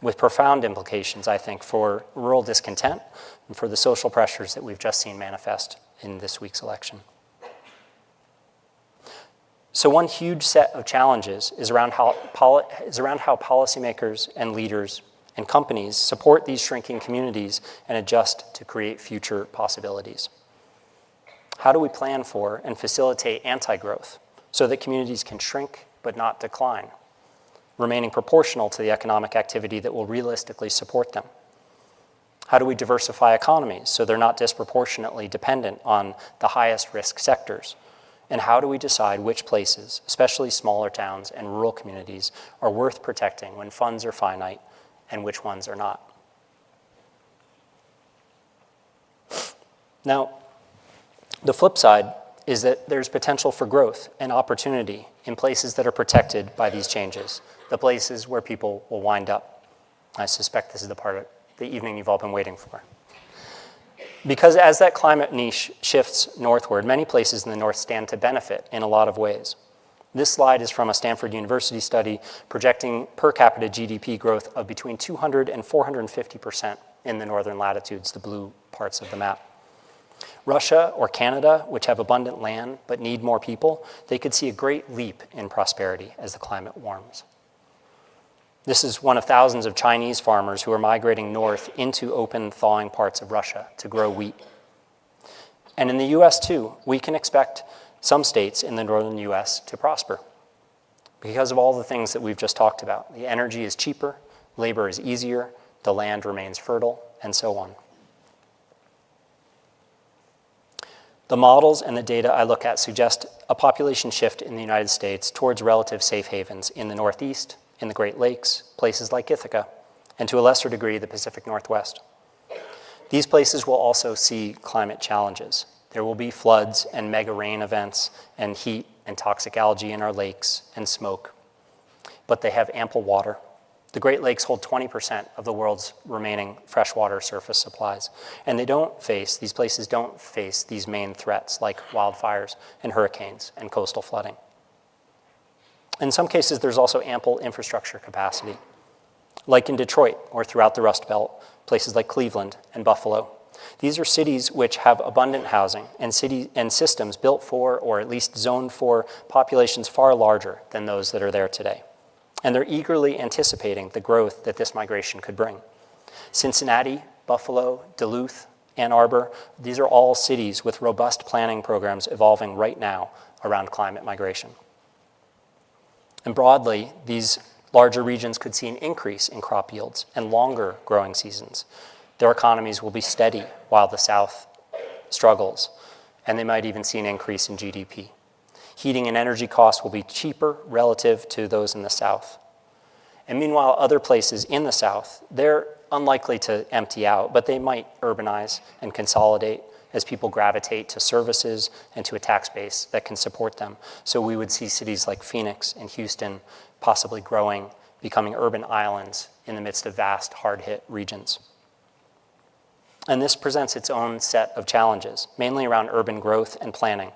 [SPEAKER 4] with profound implications, I think, for rural discontent and for the social pressures that we've just seen manifest in this week's election. So one huge set of challenges is around how policymakers and leaders and companies support these shrinking communities and adjust to create future possibilities. How do we plan for and facilitate anti-growth so that communities can shrink but not decline, remaining proportional to the economic activity that will realistically support them? How do we diversify economies so they're not disproportionately dependent on the highest risk sectors? And how do we decide which places, especially smaller towns and rural communities, are worth protecting when funds are finite and which ones are not? Now, the flip side is that there's potential for growth and opportunity in places that are protected by these changes, the places where people will wind up. I suspect this is the part of the evening you've all been waiting for. Because as that climate niche shifts northward, many places in the north stand to benefit in a lot of ways. This slide is from a Stanford University study projecting per capita GDP growth of between 200 and 450% in the northern latitudes, the blue parts of the map. Russia or Canada, which have abundant land but need more people, they could see a great leap in prosperity as the climate warms. This is one of thousands of Chinese farmers who are migrating north into open, thawing parts of Russia to grow wheat. And in the US too, we can expect some states in the northern US to prosper because of all the things that we've just talked about. The energy is cheaper, labor is easier, the land remains fertile, and so on. The models and the data I look at suggest a population shift in the United States towards relative safe havens in the Northeast, in the Great Lakes, places like Ithaca, and to a lesser degree, the Pacific Northwest. These places will also see climate challenges. There will be floods and mega rain events and heat and toxic algae in our lakes and smoke. But they have ample water. The Great Lakes hold 20% of the world's remaining freshwater surface supplies. And these places don't face these main threats like wildfires and hurricanes and coastal flooding. In some cases, there's also ample infrastructure capacity, like in Detroit or throughout the Rust Belt, places like Cleveland and Buffalo. These are cities which have abundant housing and systems built for, or at least zoned for, populations far larger than those that are there today. And they're eagerly anticipating the growth that this migration could bring. Cincinnati, Buffalo, Duluth, Ann Arbor, these are all cities with robust planning programs evolving right now around climate migration. And broadly, these larger regions could see an increase in crop yields and longer growing seasons. Their economies will be steady while the South struggles, and they might even see an increase in GDP. Heating and energy costs will be cheaper relative to those in the South. And meanwhile, other places in the South, they're unlikely to empty out, but they might urbanize and consolidate as people gravitate to services and to a tax base that can support them. So we would see cities like Phoenix and Houston possibly growing, becoming urban islands in the midst of vast, hard-hit regions. And this presents its own set of challenges, mainly around urban growth and planning.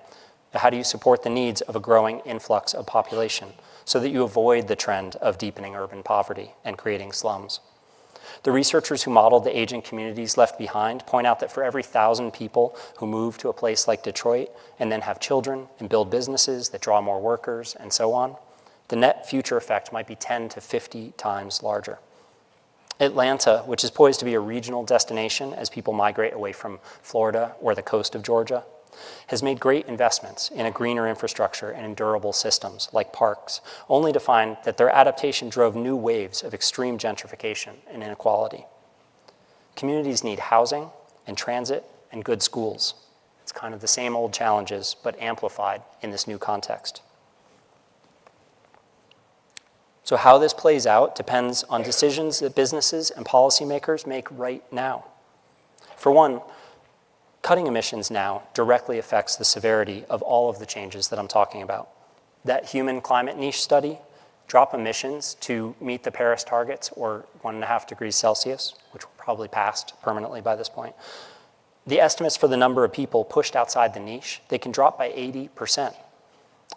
[SPEAKER 4] How do you support the needs of a growing influx of population so that you avoid the trend of deepening urban poverty and creating slums? The researchers who modeled the aging communities left behind point out that for every 1,000 people who move to a place like Detroit and then have children and build businesses that draw more workers and so on, the net future effect might be 10 to 50 times larger. Atlanta, which is poised to be a regional destination as people migrate away from Florida or the coast of Georgia, has made great investments in a greener infrastructure and in durable systems like parks, only to find that their adaptation drove new waves of extreme gentrification and inequality. Communities need housing and transit and good schools. It's kind of the same old challenges, but amplified in this new context. So how this plays out depends on decisions that businesses and policymakers make right now. For one, cutting emissions now directly affects the severity of all of the changes that I'm talking about. That human climate niche study, drop emissions to meet the Paris targets, or 1.5 degrees Celsius, which were probably passed permanently by this point. The estimates for the number of people pushed outside the niche, they can drop by 80%.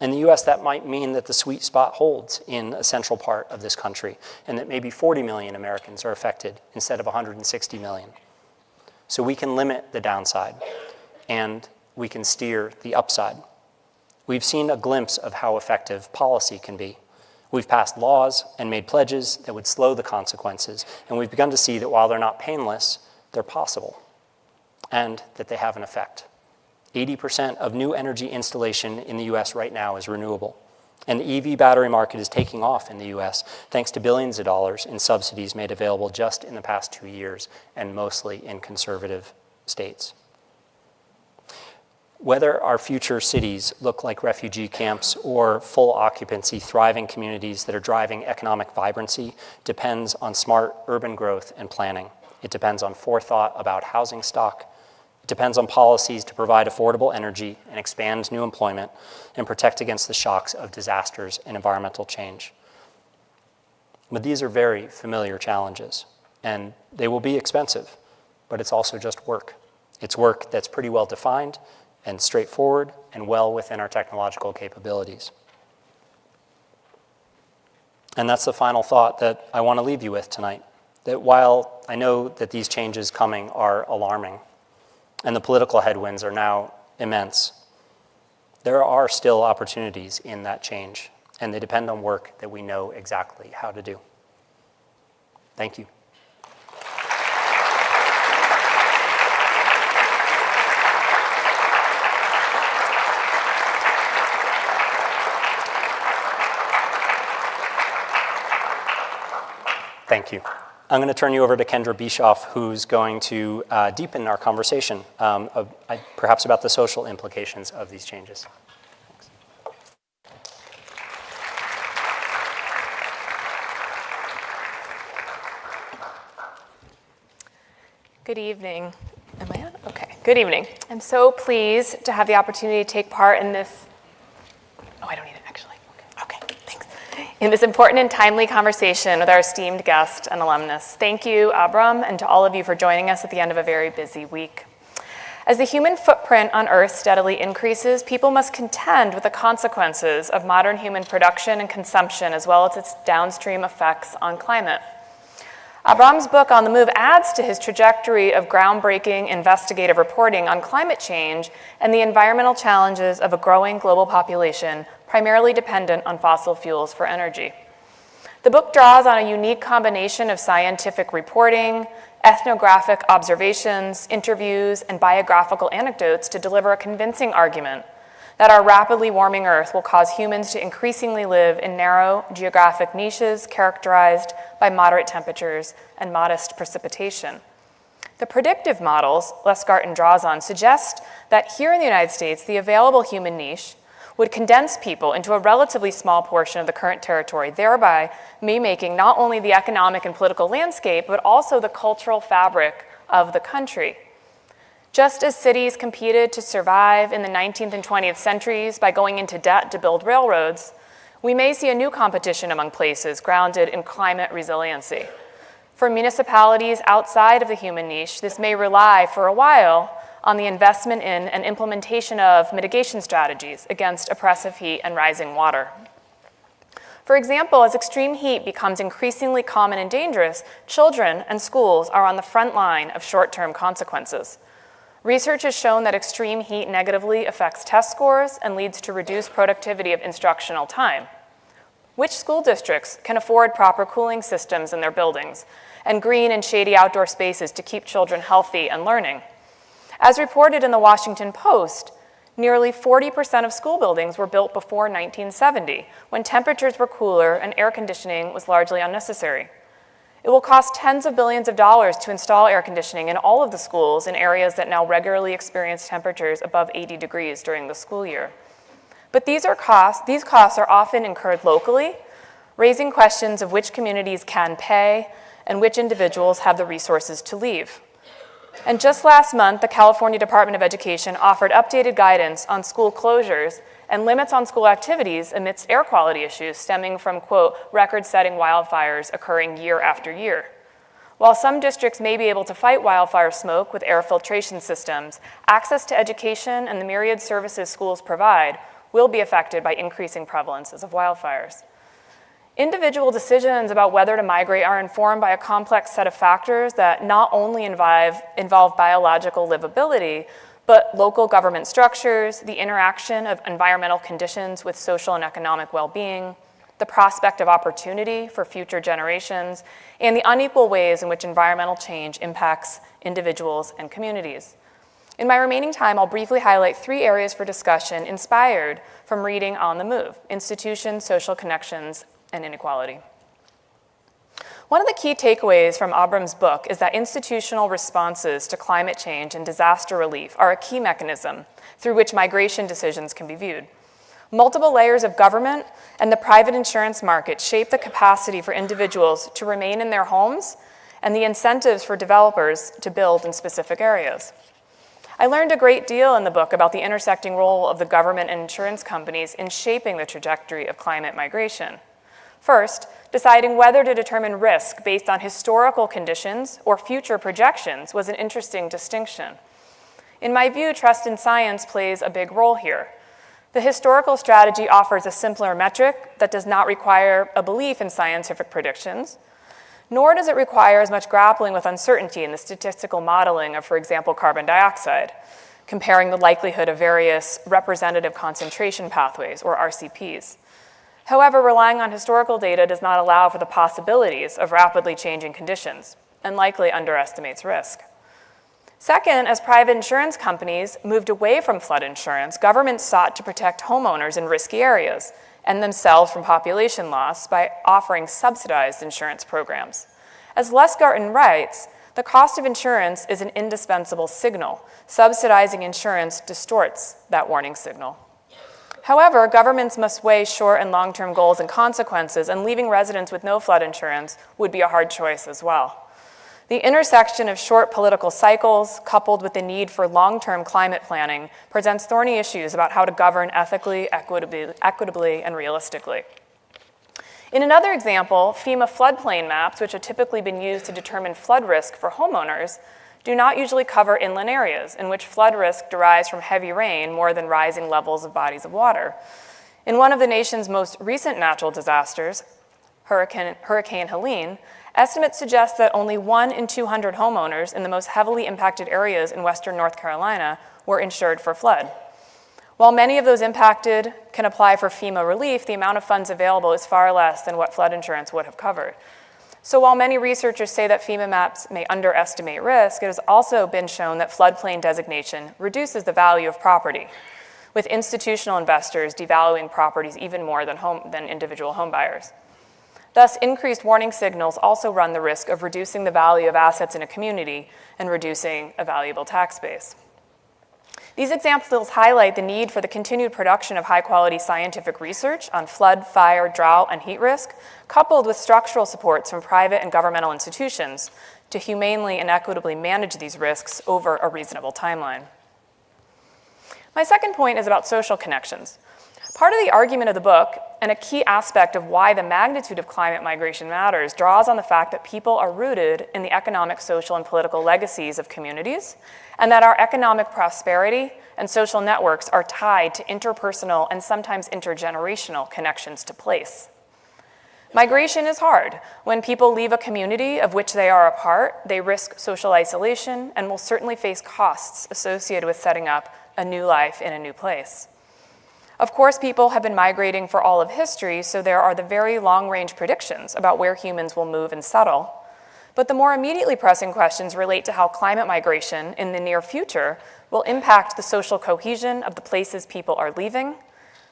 [SPEAKER 4] In the US, that might mean that the sweet spot holds in a central part of this country, and that maybe 40 million Americans are affected instead of 160 million. So we can limit the downside, and we can steer the upside. We've seen a glimpse of how effective policy can be. We've passed laws and made pledges that would slow the consequences, and we've begun to see that while they're not painless, they're possible, and that they have an effect. 80% of new energy installation in the US right now is renewable. And the EV battery market is taking off in the US thanks to billions of dollars in subsidies made available just in the past 2 years, and mostly in conservative states. Whether our future cities look like refugee camps or full occupancy, thriving communities that are driving economic vibrancy depends on smart urban growth and planning. It depends on forethought about housing stock. It depends on policies to provide affordable energy and expand new employment and protect against the shocks of disasters and environmental change. But these are very familiar challenges, and they will be expensive, but it's also just work. It's work that's pretty well defined and straightforward and well within our technological capabilities. And that's the final thought that I want to leave you with tonight, that while I know that these changes coming are alarming, and the political headwinds are now immense, there are still opportunities in that change, and they depend on work that we know exactly how to do. Thank you. Thank you. I'm going to turn you over to Kendra Bischoff, who's going to deepen our conversation, perhaps about the social implications of these changes.
[SPEAKER 5] Good evening. Am I on? Okay, good evening. I'm so pleased to have the opportunity to take part in this, I don't need it actually. Okay, thanks. In this important and timely conversation with our esteemed guest and alumnus. Thank you, Abrahm, and to all of you for joining us at the end of a very busy week. As the human footprint on Earth steadily increases, people must contend with the consequences of modern human production and consumption, as well as its downstream effects on climate. Abraham's book On the Move adds to his trajectory of groundbreaking investigative reporting on climate change and the environmental challenges of a growing global population primarily dependent on fossil fuels for energy. The book draws on a unique combination of scientific reporting, ethnographic observations, interviews, and biographical anecdotes to deliver a convincing argument that our rapidly warming Earth will cause humans to increasingly live in narrow geographic niches characterized by moderate temperatures and modest precipitation. The predictive models Lugtgarten draws on suggest that here in the United States, the available human niche would condense people into a relatively small portion of the current territory, thereby mimicking not only the economic and political landscape, but also the cultural fabric of the country. Just as cities competed to survive in the 19th and 20th centuries by going into debt to build railroads, we may see a new competition among places grounded in climate resiliency. For municipalities outside of the human niche, this may rely for a while on the investment in and implementation of mitigation strategies against oppressive heat and rising water. For example, as extreme heat becomes increasingly common and dangerous, children and schools are on the front line of short-term consequences. Research has shown that extreme heat negatively affects test scores and leads to reduced productivity of instructional time. Which school districts can afford proper cooling systems in their buildings and green and shady outdoor spaces to keep children healthy and learning? As reported in the Washington Post, nearly 40% of school buildings were built before 1970, when temperatures were cooler and air conditioning was largely unnecessary. It will cost tens of billions of dollars to install air conditioning in all of the schools in areas that now regularly experience temperatures above 80 degrees during the school year. But these costs are often incurred locally, raising questions of which communities can pay and which individuals have the resources to leave. And just last month, the California Department of Education offered updated guidance on school closures and limits on school activities amidst air quality issues stemming from, quote, record-setting wildfires occurring year after year. While some districts may be able to fight wildfire smoke with air filtration systems, access to education and the myriad services schools provide will be affected by increasing prevalences of wildfires. Individual decisions about whether to migrate are informed by a complex set of factors that not only involve biological livability, but local government structures, the interaction of environmental conditions with social and economic well-being, the prospect of opportunity for future generations, and the unequal ways in which environmental change impacts individuals and communities. In my remaining time, I'll briefly highlight 3 areas for discussion inspired from reading On the Move: institutions, social connections, and inequality. One of the key takeaways from Abraham's book is that institutional responses to climate change and disaster relief are a key mechanism through which migration decisions can be viewed. Multiple layers of government and the private insurance market shape the capacity for individuals to remain in their homes and the incentives for developers to build in specific areas. I learned a great deal in the book about the intersecting role of the government and insurance companies in shaping the trajectory of climate migration. First, deciding whether to determine risk based on historical conditions or future projections was an interesting distinction. In my view, trust in science plays a big role here. The historical strategy offers a simpler metric that does not require a belief in scientific predictions, nor does it require as much grappling with uncertainty in the statistical modeling of, for example, carbon dioxide, comparing the likelihood of various representative concentration pathways, or RCPs. However, relying on historical data does not allow for the possibilities of rapidly changing conditions and likely underestimates risk. Second, as private insurance companies moved away from flood insurance, governments sought to protect homeowners in risky areas and themselves from population loss by offering subsidized insurance programs. As Lugtgarten writes, the cost of insurance is an indispensable signal. Subsidizing insurance distorts that warning signal. However, governments must weigh short and long-term goals and consequences, and leaving residents with no flood insurance would be a hard choice as well. The intersection of short political cycles, coupled with the need for long-term climate planning, presents thorny issues about how to govern ethically, equitably, and realistically. In another example, FEMA floodplain maps, which have typically been used to determine flood risk for homeowners, do not usually cover inland areas in which flood risk derives from heavy rain more than rising levels of bodies of water. In one of the nation's most recent natural disasters, Hurricane Helene, estimates suggest that only 1 in 200 homeowners in the most heavily impacted areas in western North Carolina were insured for flood. While many of those impacted can apply for FEMA relief, the amount of funds available is far less than what flood insurance would have covered. So while many researchers say that FEMA maps may underestimate risk, it has also been shown that floodplain designation reduces the value of property, with institutional investors devaluing properties even more than individual home buyers. Thus, increased warning signals also run the risk of reducing the value of assets in a community and reducing a valuable tax base. These examples highlight the need for the continued production of high-quality scientific research on flood, fire, drought, and heat risk, coupled with structural supports from private and governmental institutions to humanely and equitably manage these risks over a reasonable timeline. My second point is about social connections. Part of the argument of the book, and a key aspect of why the magnitude of climate migration matters, draws on the fact that people are rooted in the economic, social, and political legacies of communities, and that our economic prosperity and social networks are tied to interpersonal and sometimes intergenerational connections to place. Migration is hard. When people leave a community of which they are a part, they risk social isolation and will certainly face costs associated with setting up a new life in a new place. Of course, people have been migrating for all of history, so there are the very long-range predictions about where humans will move and settle. But the more immediately pressing questions relate to how climate migration in the near future will impact the social cohesion of the places people are leaving,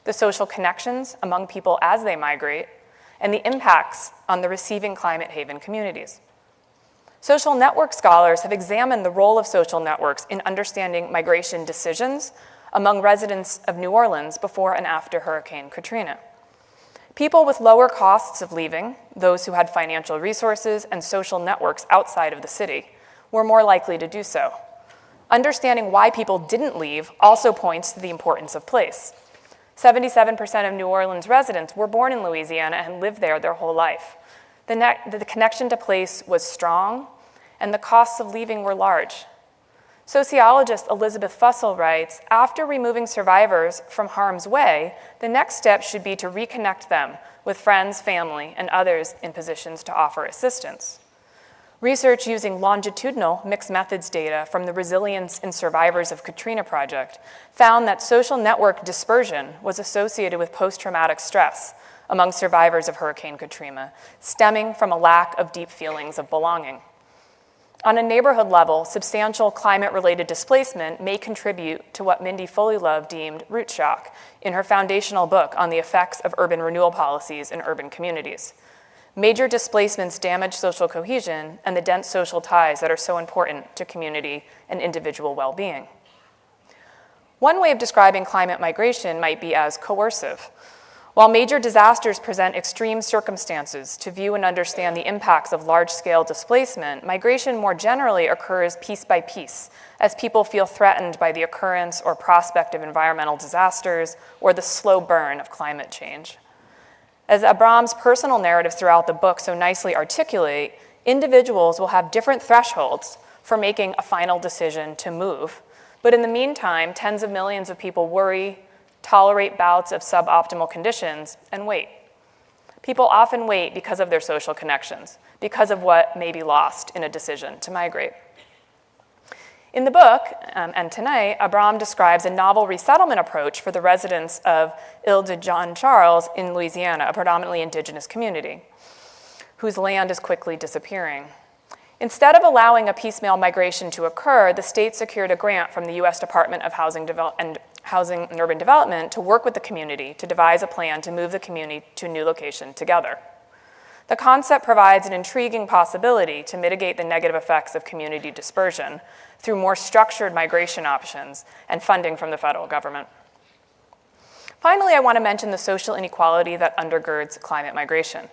[SPEAKER 5] the social connections among people as they migrate, and the impacts on the receiving climate haven communities. Social network scholars have examined the role of social networks in understanding migration decisions among residents of New Orleans before and after Hurricane Katrina. People with lower costs of leaving, those who had financial resources and social networks outside of the city, were more likely to do so. Understanding why people didn't leave also points to the importance of place. 77% of New Orleans residents were born in Louisiana and lived there their whole life. The connection to place was strong, and the costs of leaving were large. Sociologist Elizabeth Fussell writes, after removing survivors from harm's way, the next step should be to reconnect them with friends, family, and others in positions to offer assistance. Research using longitudinal mixed methods data from the Resilience in Survivors of Katrina project found that social network dispersion was associated with post-traumatic stress among survivors of Hurricane Katrina, stemming from a lack of deep feelings of belonging. On a neighborhood level, substantial climate-related displacement may contribute to what Mindy Foley-Love deemed root shock in her foundational book on the effects of urban renewal policies in urban communities. Major displacements damage social cohesion and the dense social ties that are so important to community and individual well-being. One way of describing climate migration might be as coercive. While major disasters present extreme circumstances to view and understand the impacts of large-scale displacement, migration more generally occurs piece by piece as people feel threatened by the occurrence or prospect of environmental disasters or the slow burn of climate change. As Abraham's personal narrative throughout the book so nicely articulate, individuals will have different thresholds for making a final decision to move. But in the meantime, tens of millions of people worry, tolerate bouts of suboptimal conditions, and wait. People often wait because of their social connections, because of what may be lost in a decision to migrate. In the book, and tonight, Abrahm describes a novel resettlement approach for the residents of Ile-de-Jean-Charles in Louisiana, a predominantly indigenous community, whose land is quickly disappearing. Instead of allowing a piecemeal migration to occur, the state secured a grant from the U.S. Department of Housing and Urban Development to work with the community to devise a plan to move the community to a new location together. The concept provides an intriguing possibility to mitigate the negative effects of community dispersion through more structured migration options and funding from the federal government. Finally, I want to mention the social inequality that undergirds climate migration.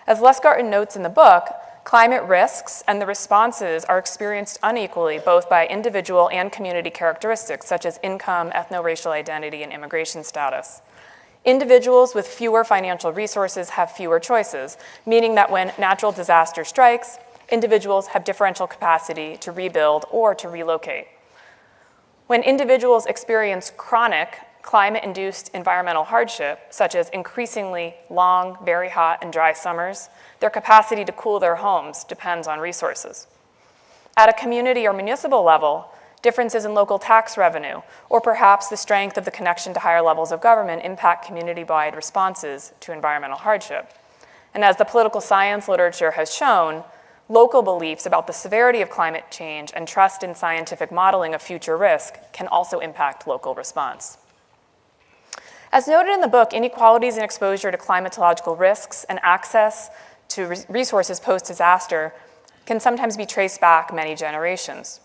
[SPEAKER 5] As Lugtgarten notes in the book, climate risks and the responses are experienced unequally both by individual and community characteristics such as income, ethno-racial identity, and immigration status. Individuals with fewer financial resources have fewer choices, meaning that when natural disaster strikes, individuals have differential capacity to rebuild or to relocate. When individuals experience chronic climate-induced environmental hardship, such as increasingly long, very hot, and dry summers, their capacity to cool their homes depends on resources. At a community or municipal level, differences in local tax revenue, or perhaps the strength of the connection to higher levels of government impact community-wide responses to environmental hardship. And as the political science literature has shown, local beliefs about the severity of climate change and trust in scientific modeling of future risk can also impact local response. As noted in the book, inequalities in exposure to climatological risks and access to resources post-disaster can sometimes be traced back many generations.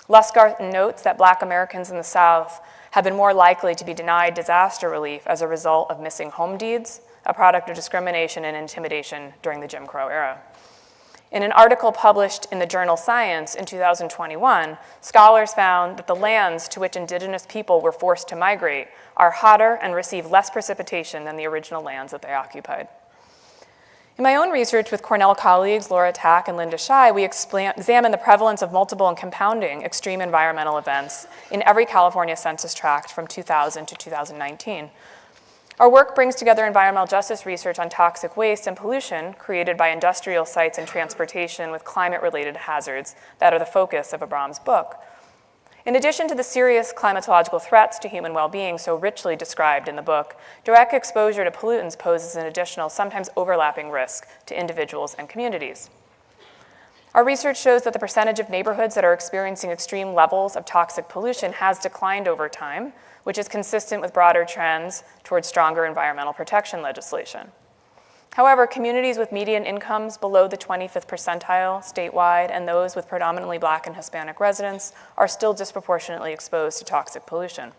[SPEAKER 5] Lugtgarten notes that Black Americans in the South have been more likely to be denied disaster relief as a result of missing home deeds, a product of discrimination and intimidation during the Jim Crow era. In an article published in the journal Science in 2021, scholars found that the lands to which indigenous people were forced to migrate are hotter and receive less precipitation than the original lands that they occupied. In my own research with Cornell colleagues Laura Tack and Linda Shai, we examined the prevalence of multiple and compounding extreme environmental events in every California census tract from 2000 to 2019. Our work brings together environmental justice research on toxic waste and pollution created by industrial sites and transportation with climate-related hazards that are the focus of Abraham's book. In addition to the serious climatological threats to human well-being so richly described in the book, direct exposure to pollutants poses an additional, sometimes overlapping risk to individuals and communities. Our research shows that the percentage of neighborhoods that are experiencing extreme levels of toxic pollution has declined over time, which is consistent with broader trends towards stronger environmental protection legislation. However, communities with median incomes below the 25th percentile statewide and those with predominantly Black and Hispanic residents are still disproportionately exposed to toxic pollution.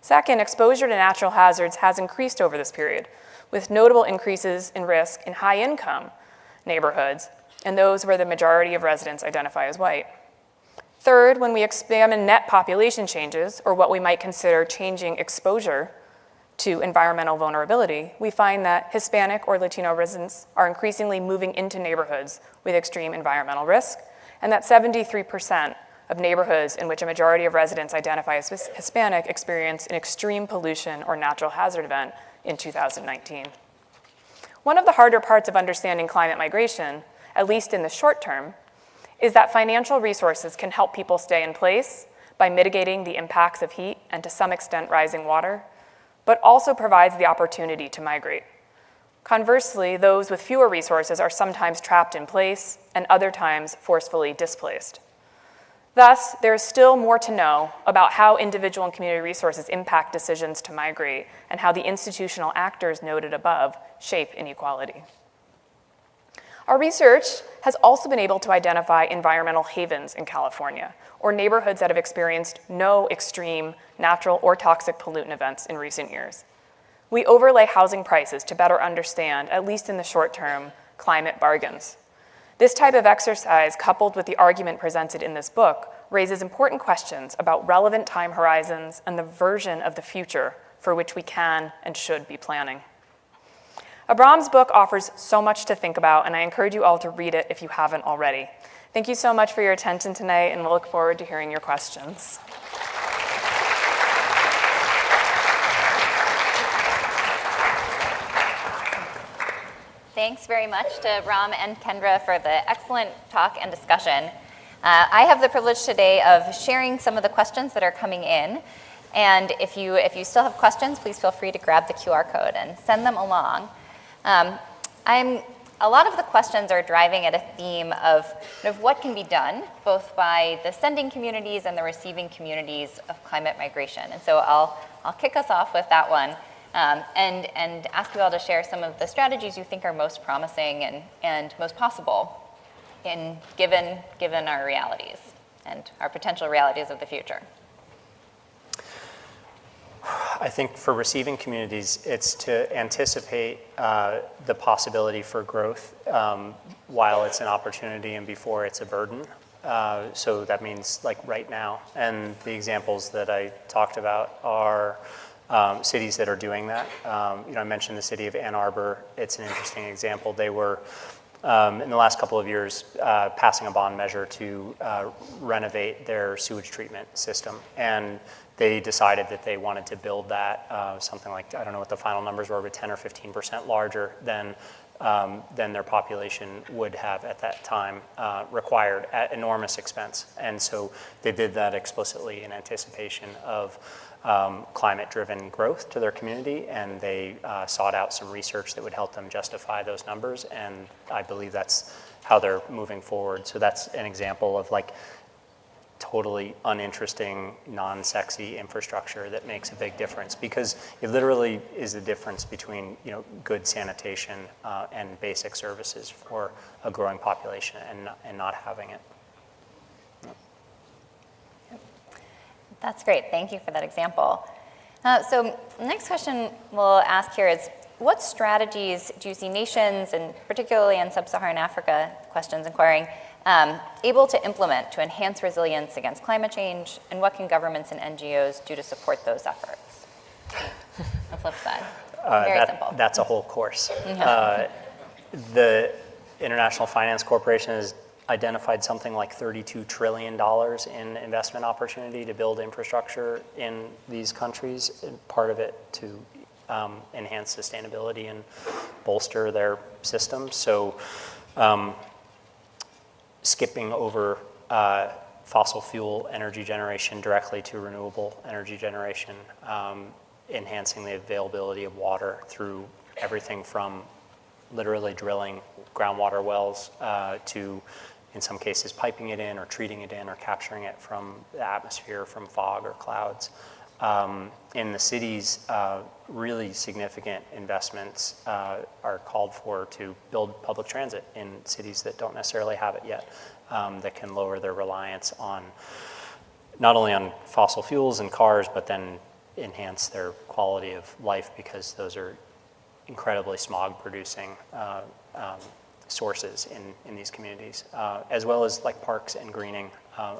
[SPEAKER 5] Second, exposure to natural hazards has increased over this period, with notable increases in risk in high-income neighborhoods and those where the majority of residents identify as white. Third, when we examine net population changes, or what we might consider changing exposure to environmental vulnerability, we find that Hispanic or Latino residents are increasingly moving into neighborhoods with extreme environmental risk, and that 73% of neighborhoods in which a majority of residents identify as Hispanic experience an extreme pollution or natural hazard event in 2019. One of the harder parts of understanding climate migration, at least in the short term, is that financial resources can help people stay in place by mitigating the impacts of heat and to some extent rising water, but also provides the opportunity to migrate. Conversely, those with fewer resources are sometimes trapped in place and other times forcefully displaced. Thus, there is still more to know about how individual and community resources impact decisions to migrate and how the institutional actors noted above shape inequality. Our research has also been able to identify environmental havens in California, or neighborhoods that have experienced no extreme natural or toxic pollutant events in recent years. We overlay housing prices to better understand, at least in the short term, climate bargains. This type of exercise, coupled with the argument presented in this book, raises important questions about relevant time horizons and the version of the future for which we can and should be planning. Abraham's book offers so much to think about, and I encourage you all to read it if you haven't already. Thank you so much for your attention tonight, and we'll look forward to hearing your questions.
[SPEAKER 6] Thanks very much to Abrahm and Kendra for the excellent talk and discussion. I have the privilege today of sharing some of the questions that are coming in. And if you still have questions, please feel free to grab the QR code and send them along. A lot of the questions are driving at a theme of what can be done, both by the sending communities and the receiving communities of climate migration. And so I'll kick us off with that one. and ask you all to share some of the strategies you think are most promising and most possible given our realities and our potential realities of the future.
[SPEAKER 4] I think for receiving communities, it's to anticipate the possibility for growth while it's an opportunity and before it's a burden. So that means like right now. And the examples that I talked about are cities that are doing that. I mentioned the city of Ann Arbor. It's an interesting example. They were, in the last couple of years, passing a bond measure to renovate their sewage treatment system. And they decided that they wanted to build that something like, I don't know what the final numbers were, but 10 or 15% larger than their population would have at that time required at enormous expense. And so they did that explicitly in anticipation of climate-driven growth to their community, and they sought out some research that would help them justify those numbers, and I believe that's how they're moving forward. So that's an example of like totally uninteresting, non-sexy infrastructure that makes a big difference, because it literally is the difference between good sanitation and basic services for a growing population and not having it.
[SPEAKER 6] That's great. Thank you for that example. So the next question we'll ask here is, what strategies do you see nations, and particularly in sub-Saharan Africa, questions inquiring, able to implement to enhance resilience against climate change, and what can governments and NGOs do to support those efforts? The flip side. Very simple.
[SPEAKER 4] That's a whole course. The International Finance Corporation has identified something like $32 trillion in investment opportunity to build infrastructure in these countries, and part of it to enhance sustainability and bolster their systems. So skipping over fossil fuel energy generation directly to renewable energy generation, enhancing the availability of water through everything from literally drilling groundwater wells to, in some cases, piping it in or treating it in or capturing it from the atmosphere, from fog or clouds. In the cities, really significant investments are called for to build public transit in cities that don't necessarily have it yet, that can lower their reliance on not only on fossil fuels and cars, but then enhance their quality of life, because those are incredibly smog-producing sources in these communities, as well as like parks and greening.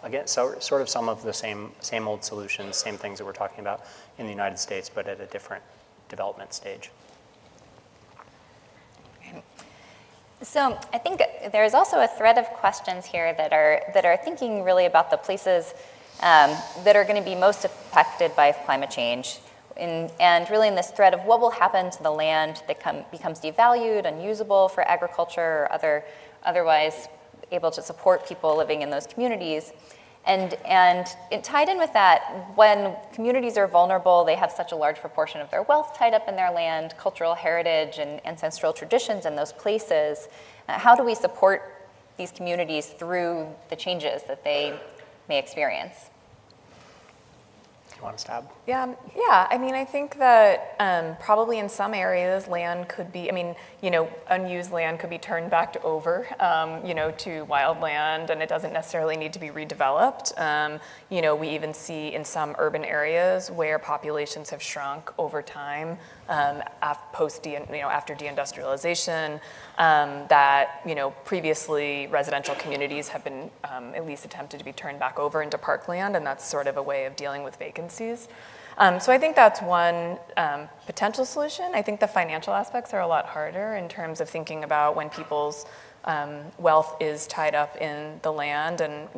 [SPEAKER 4] Again, so sort of some of the same old solutions, same things that we're talking about in the United States, but at a different development stage.
[SPEAKER 6] So I think there's also a thread of questions here that are thinking really about the places that are going to be most affected by climate change, and really in this thread of what will happen to the land that becomes devalued, unusable for agriculture, or otherwise able to support people living in those communities. And it tied in with that, when communities are vulnerable, they have such a large proportion of their wealth tied up in their land, cultural heritage and ancestral traditions in those places. How do we support these communities through the changes that they may experience?
[SPEAKER 4] You want to stab?
[SPEAKER 5] Yeah. I mean, I think that probably in some areas, land could be, unused land could be turned back over, to wild land, and it doesn't necessarily need to be redeveloped. We even see in some urban areas where populations have shrunk over time, after deindustrialization, that previously residential communities have been at least attempted to be turned back over into parkland, and that's sort of a way of dealing with vacancies. So I think that's one potential solution. I think the financial aspects are a lot harder in terms of thinking about when people's wealth is tied up in the land, and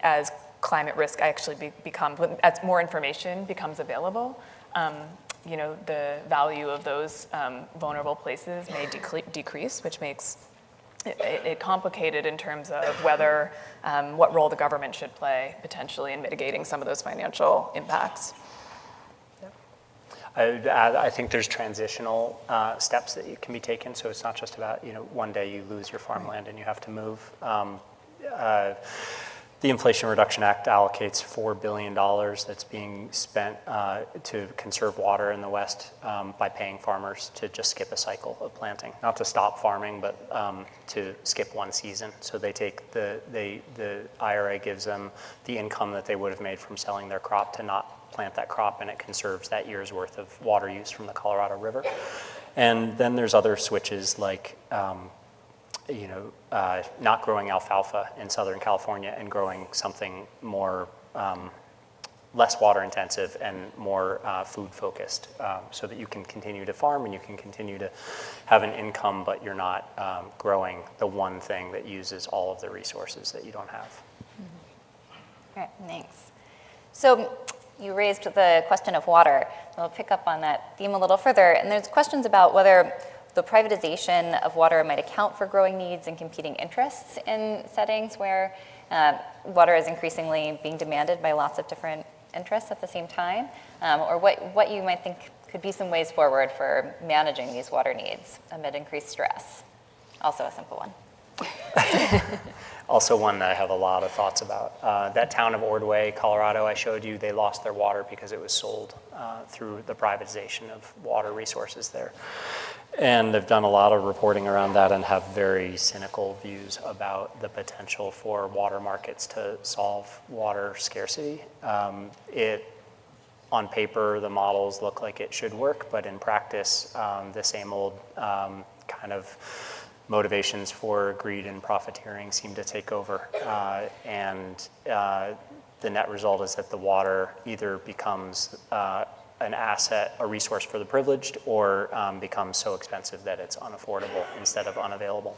[SPEAKER 5] as climate risk actually as more information becomes available, the value of those vulnerable places may decrease, which makes it complicated in terms of whether, what role the government should play potentially in mitigating some of those financial impacts.
[SPEAKER 4] I think there's transitional steps that can be taken, so it's not just about, one day you lose your farmland and you have to move. The The Inflation Reduction Act allocates $4 billion that's being spent to conserve water in the West by paying farmers to just skip a cycle of planting. Not to stop farming, but to skip one season. So they take the IRA gives them the income that they would have made from selling their crop to not plant that crop, and it conserves that year's worth of water use from the Colorado River. And then there's other switches like not growing alfalfa in Southern California and growing something more, less water intensive and more food focused, so that you can continue to farm and you can continue to have an income, but you're not growing the one thing that uses all of the resources that you don't have.
[SPEAKER 6] All right, thanks. So you raised the question of water. We'll pick up on that theme a little further, and there's questions about whether the privatization of water might account for growing needs and competing interests in settings where water is increasingly being demanded by lots of different interests at the same time, or what you might think could be some ways forward for managing these water needs amid increased stress. Also a simple one.
[SPEAKER 4] Also one that I have a lot of thoughts about. That town of Ordway, Colorado, I showed you, they lost their water because it was sold through the privatization of water resources there. And they've done a lot of reporting around that and have very cynical views about the potential for water markets to solve water scarcity. On paper, the models look like it should work, but in practice, the same old kind of motivations for greed and profiteering seem to take over. And the net result is that the water either becomes an asset, a resource for the privileged, or becomes so expensive that it's unaffordable instead of unavailable.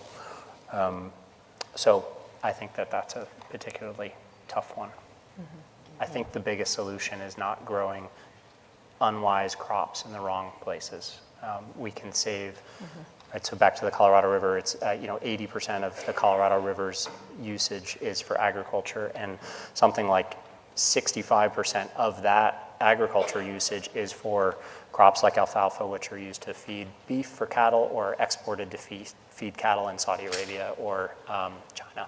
[SPEAKER 4] So I think that that's a particularly tough one. I think the biggest solution is not growing unwise crops in the wrong places. We can save, right, so back to the Colorado River, it's 80% of the Colorado River's usage is for agriculture, and something like 65% of that agriculture usage is for crops like alfalfa, which are used to feed beef for cattle or exported to feed cattle in Saudi Arabia or China.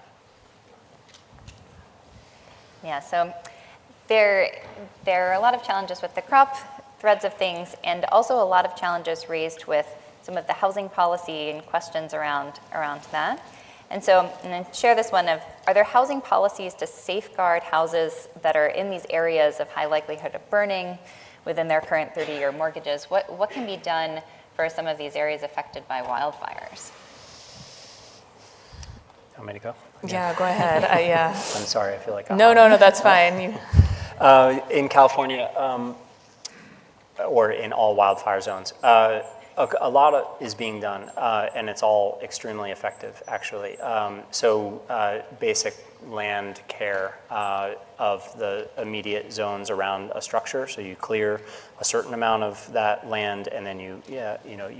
[SPEAKER 6] Yeah, so there are a lot of challenges with the crop threads of things, and also a lot of challenges raised with some of the housing policy and questions around that. And so I'm going to share this one of, are there housing policies to safeguard houses that are in these areas of high likelihood of burning within their current 30-year mortgages? What can be done for some of these areas affected by wildfires?
[SPEAKER 4] Want me to go?
[SPEAKER 5] Yeah, go ahead. Yeah.
[SPEAKER 4] I'm sorry, I feel like
[SPEAKER 5] No, that's fine.
[SPEAKER 4] In California, or in all wildfire zones, a lot is being done, and it's all extremely effective, actually. Basic land care of the immediate zones around a structure. So you clear a certain amount of that land, and then you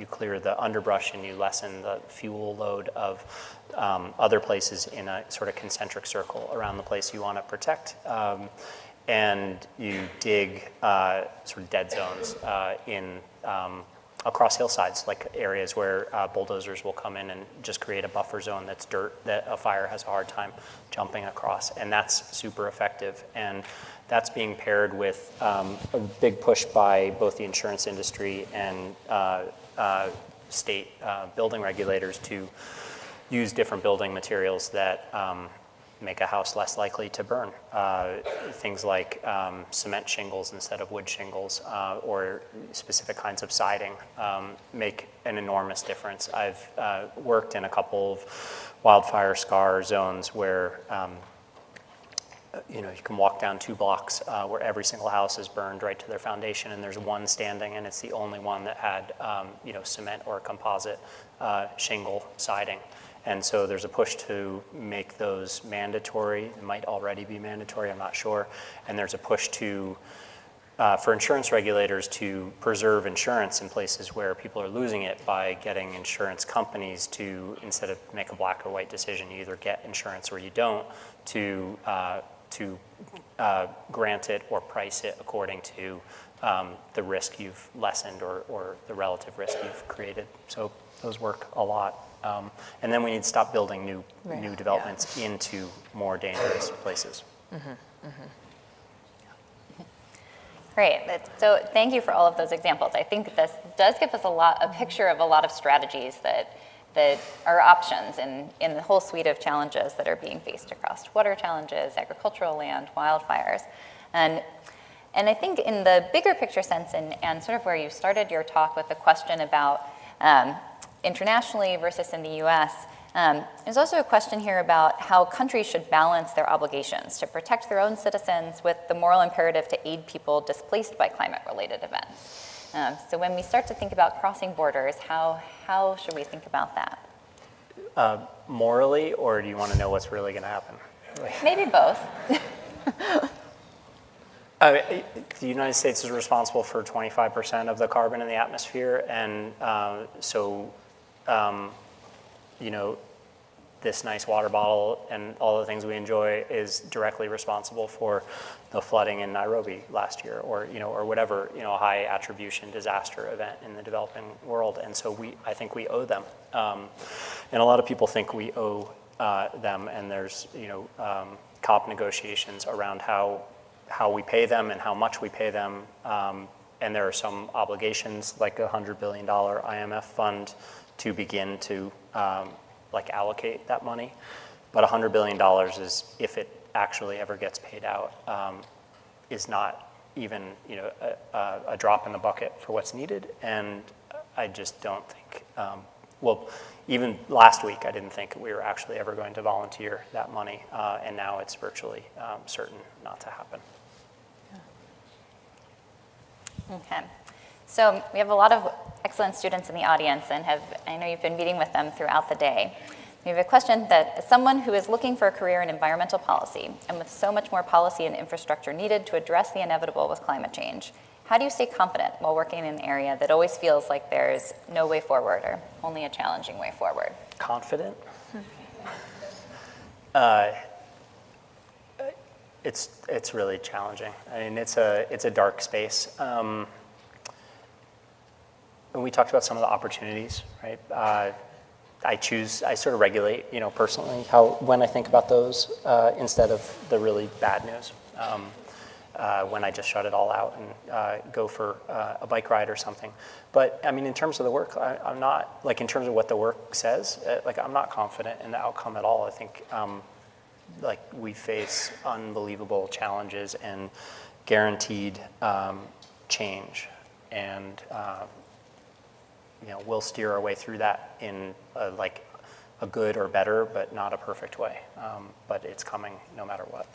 [SPEAKER 4] clear the underbrush and you lessen the fuel load of other places in a sort of concentric circle around the place you want to protect. And you dig sort of dead zones across hillsides, like areas where bulldozers will come in and just create a buffer zone that's dirt that a fire has a hard time jumping across. And that's super effective. And that's being paired with a big push by both the insurance industry and state building regulators to use different building materials that make a house less likely to burn. Things like cement shingles instead of wood shingles, or specific kinds of siding make an enormous difference. I've worked in a couple of wildfire scar zones where you can walk down 2 blocks where every single house is burned right to their foundation, and there's one standing, and it's the only one that had cement or composite shingle siding. And so there's a push to make those mandatory. It might already be mandatory, I'm not sure. And there's a push for insurance regulators to preserve insurance in places where people are losing it by getting insurance companies to, instead of make a black or white decision, you either get insurance or you don't, to grant it or price it according to the risk you've lessened or the relative risk you've created. So those work a lot. And then we need to stop building new developments into more dangerous places.
[SPEAKER 6] Great. So thank you for all of those examples. I think this does give us a picture of a lot of strategies that are options in the whole suite of challenges that are being faced across water challenges, agricultural land, wildfires. And I think in the bigger picture sense, and sort of where you started your talk with the question about internationally versus in the US, there's also a question here about how countries should balance their obligations to protect their own citizens with the moral imperative to aid people displaced by climate-related events. So when we start to think about crossing borders, how should we think about that?
[SPEAKER 4] Morally, or do you want to know what's really going to happen?
[SPEAKER 6] Maybe both.
[SPEAKER 4] The United States is responsible for 25% of the carbon in the atmosphere, and this nice water bottle and all the things we enjoy is directly responsible for the flooding in Nairobi last year, or whatever high attribution disaster event in the developing world. And so I think we owe them, and a lot of people think we owe them. And there's COP negotiations around how we pay them and how much we pay them. And there are some obligations, like a $100 billion IMF fund, to begin to allocate that money. But $100 billion is, if it actually ever gets paid out, is not even a drop in the bucket for what's needed. And I just don't think, even last week, I didn't think we were actually ever going to volunteer that money. And now it's virtually certain not to happen.
[SPEAKER 6] Okay. So we have a lot of excellent students in the audience, and I know you've been meeting with them throughout the day. We have a question that, as someone who is looking for a career in environmental policy, and with so much more policy and infrastructure needed to address the inevitable with climate change, how do you stay confident while working in an area that always feels like there's no way forward, or only a challenging way forward?
[SPEAKER 4] Confident? It's really challenging. I mean, it's a dark space. And we talked about some of the opportunities, right? I sort of regulate, personally, when I think about those instead of the really bad news. When I just shut it all out and go for a bike ride or something. But I mean, in terms of the work, I'm not, in terms of what the work says, I'm not confident in the outcome at all. I think we face unbelievable challenges and guaranteed change, and we'll steer our way through that in a good or better, but not a perfect way. But it's coming no matter what.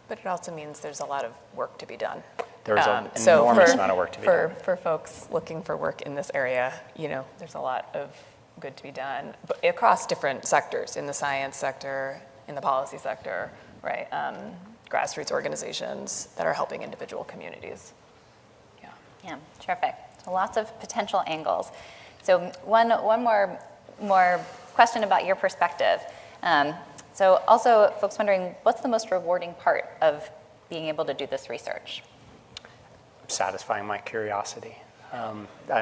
[SPEAKER 5] But it also means there's a lot of work to be done.
[SPEAKER 4] There's an enormous amount of work to be done.
[SPEAKER 5] For folks looking for work in this area, there's a lot of good to be done, but across different sectors, in the science sector, in the policy sector, right? Grassroots organizations that are helping individual communities.
[SPEAKER 6] Yeah, terrific. So lots of potential angles. So one more question about your perspective. So also, folks wondering, what's the most rewarding part of being able to do this research?
[SPEAKER 4] Satisfying my curiosity. I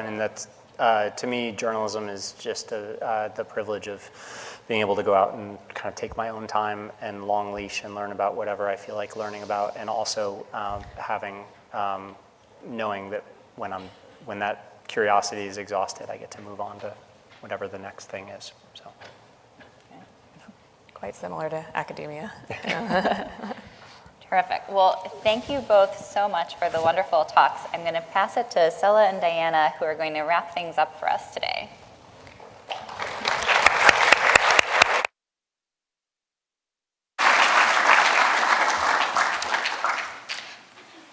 [SPEAKER 4] mean, that's, to me, journalism is just the privilege of being able to go out and kind of take my own time and long leash and learn about whatever I feel like learning about, and also knowing that when that curiosity is exhausted, I get to move on to whatever the next thing is. So.
[SPEAKER 5] Quite similar to academia.
[SPEAKER 6] Terrific. Well, thank you both so much for the wonderful talks. I'm going to pass it to Scylla and Diana, who are going to wrap things up for us today.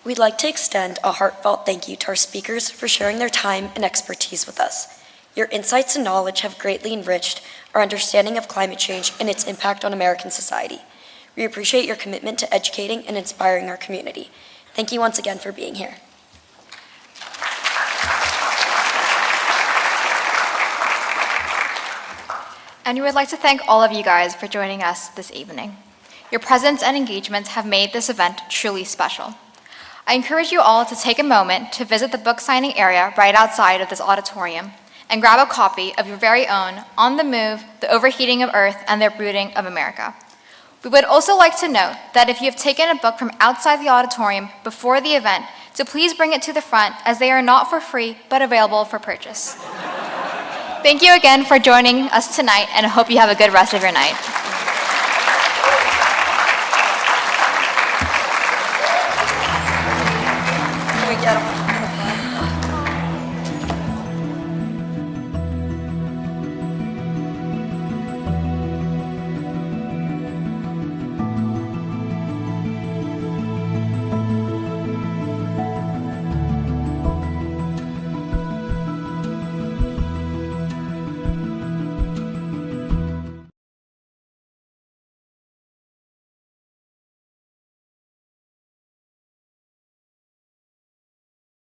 [SPEAKER 7] We'd like to extend a heartfelt thank you to our speakers for sharing their time and expertise with us. Your insights and knowledge have greatly enriched our understanding of climate change and its impact on American society. We appreciate your commitment to educating and inspiring our community. Thank you once again for being here.
[SPEAKER 8] And we would like to thank all of you guys for joining us this evening. Your presence and engagements have made this event truly special. I encourage you all to take a moment to visit the book signing area right outside of this auditorium and grab a copy of your very own On the Move, The Overheating of Earth and the Uprooting of America. We would also like to note that if you have taken a book from outside the auditorium before the event, so please bring it to the front as they are not for free but available for purchase. Thank you again for joining us tonight, and I hope you have a good rest of your night.
[SPEAKER 7] Can we get 'em?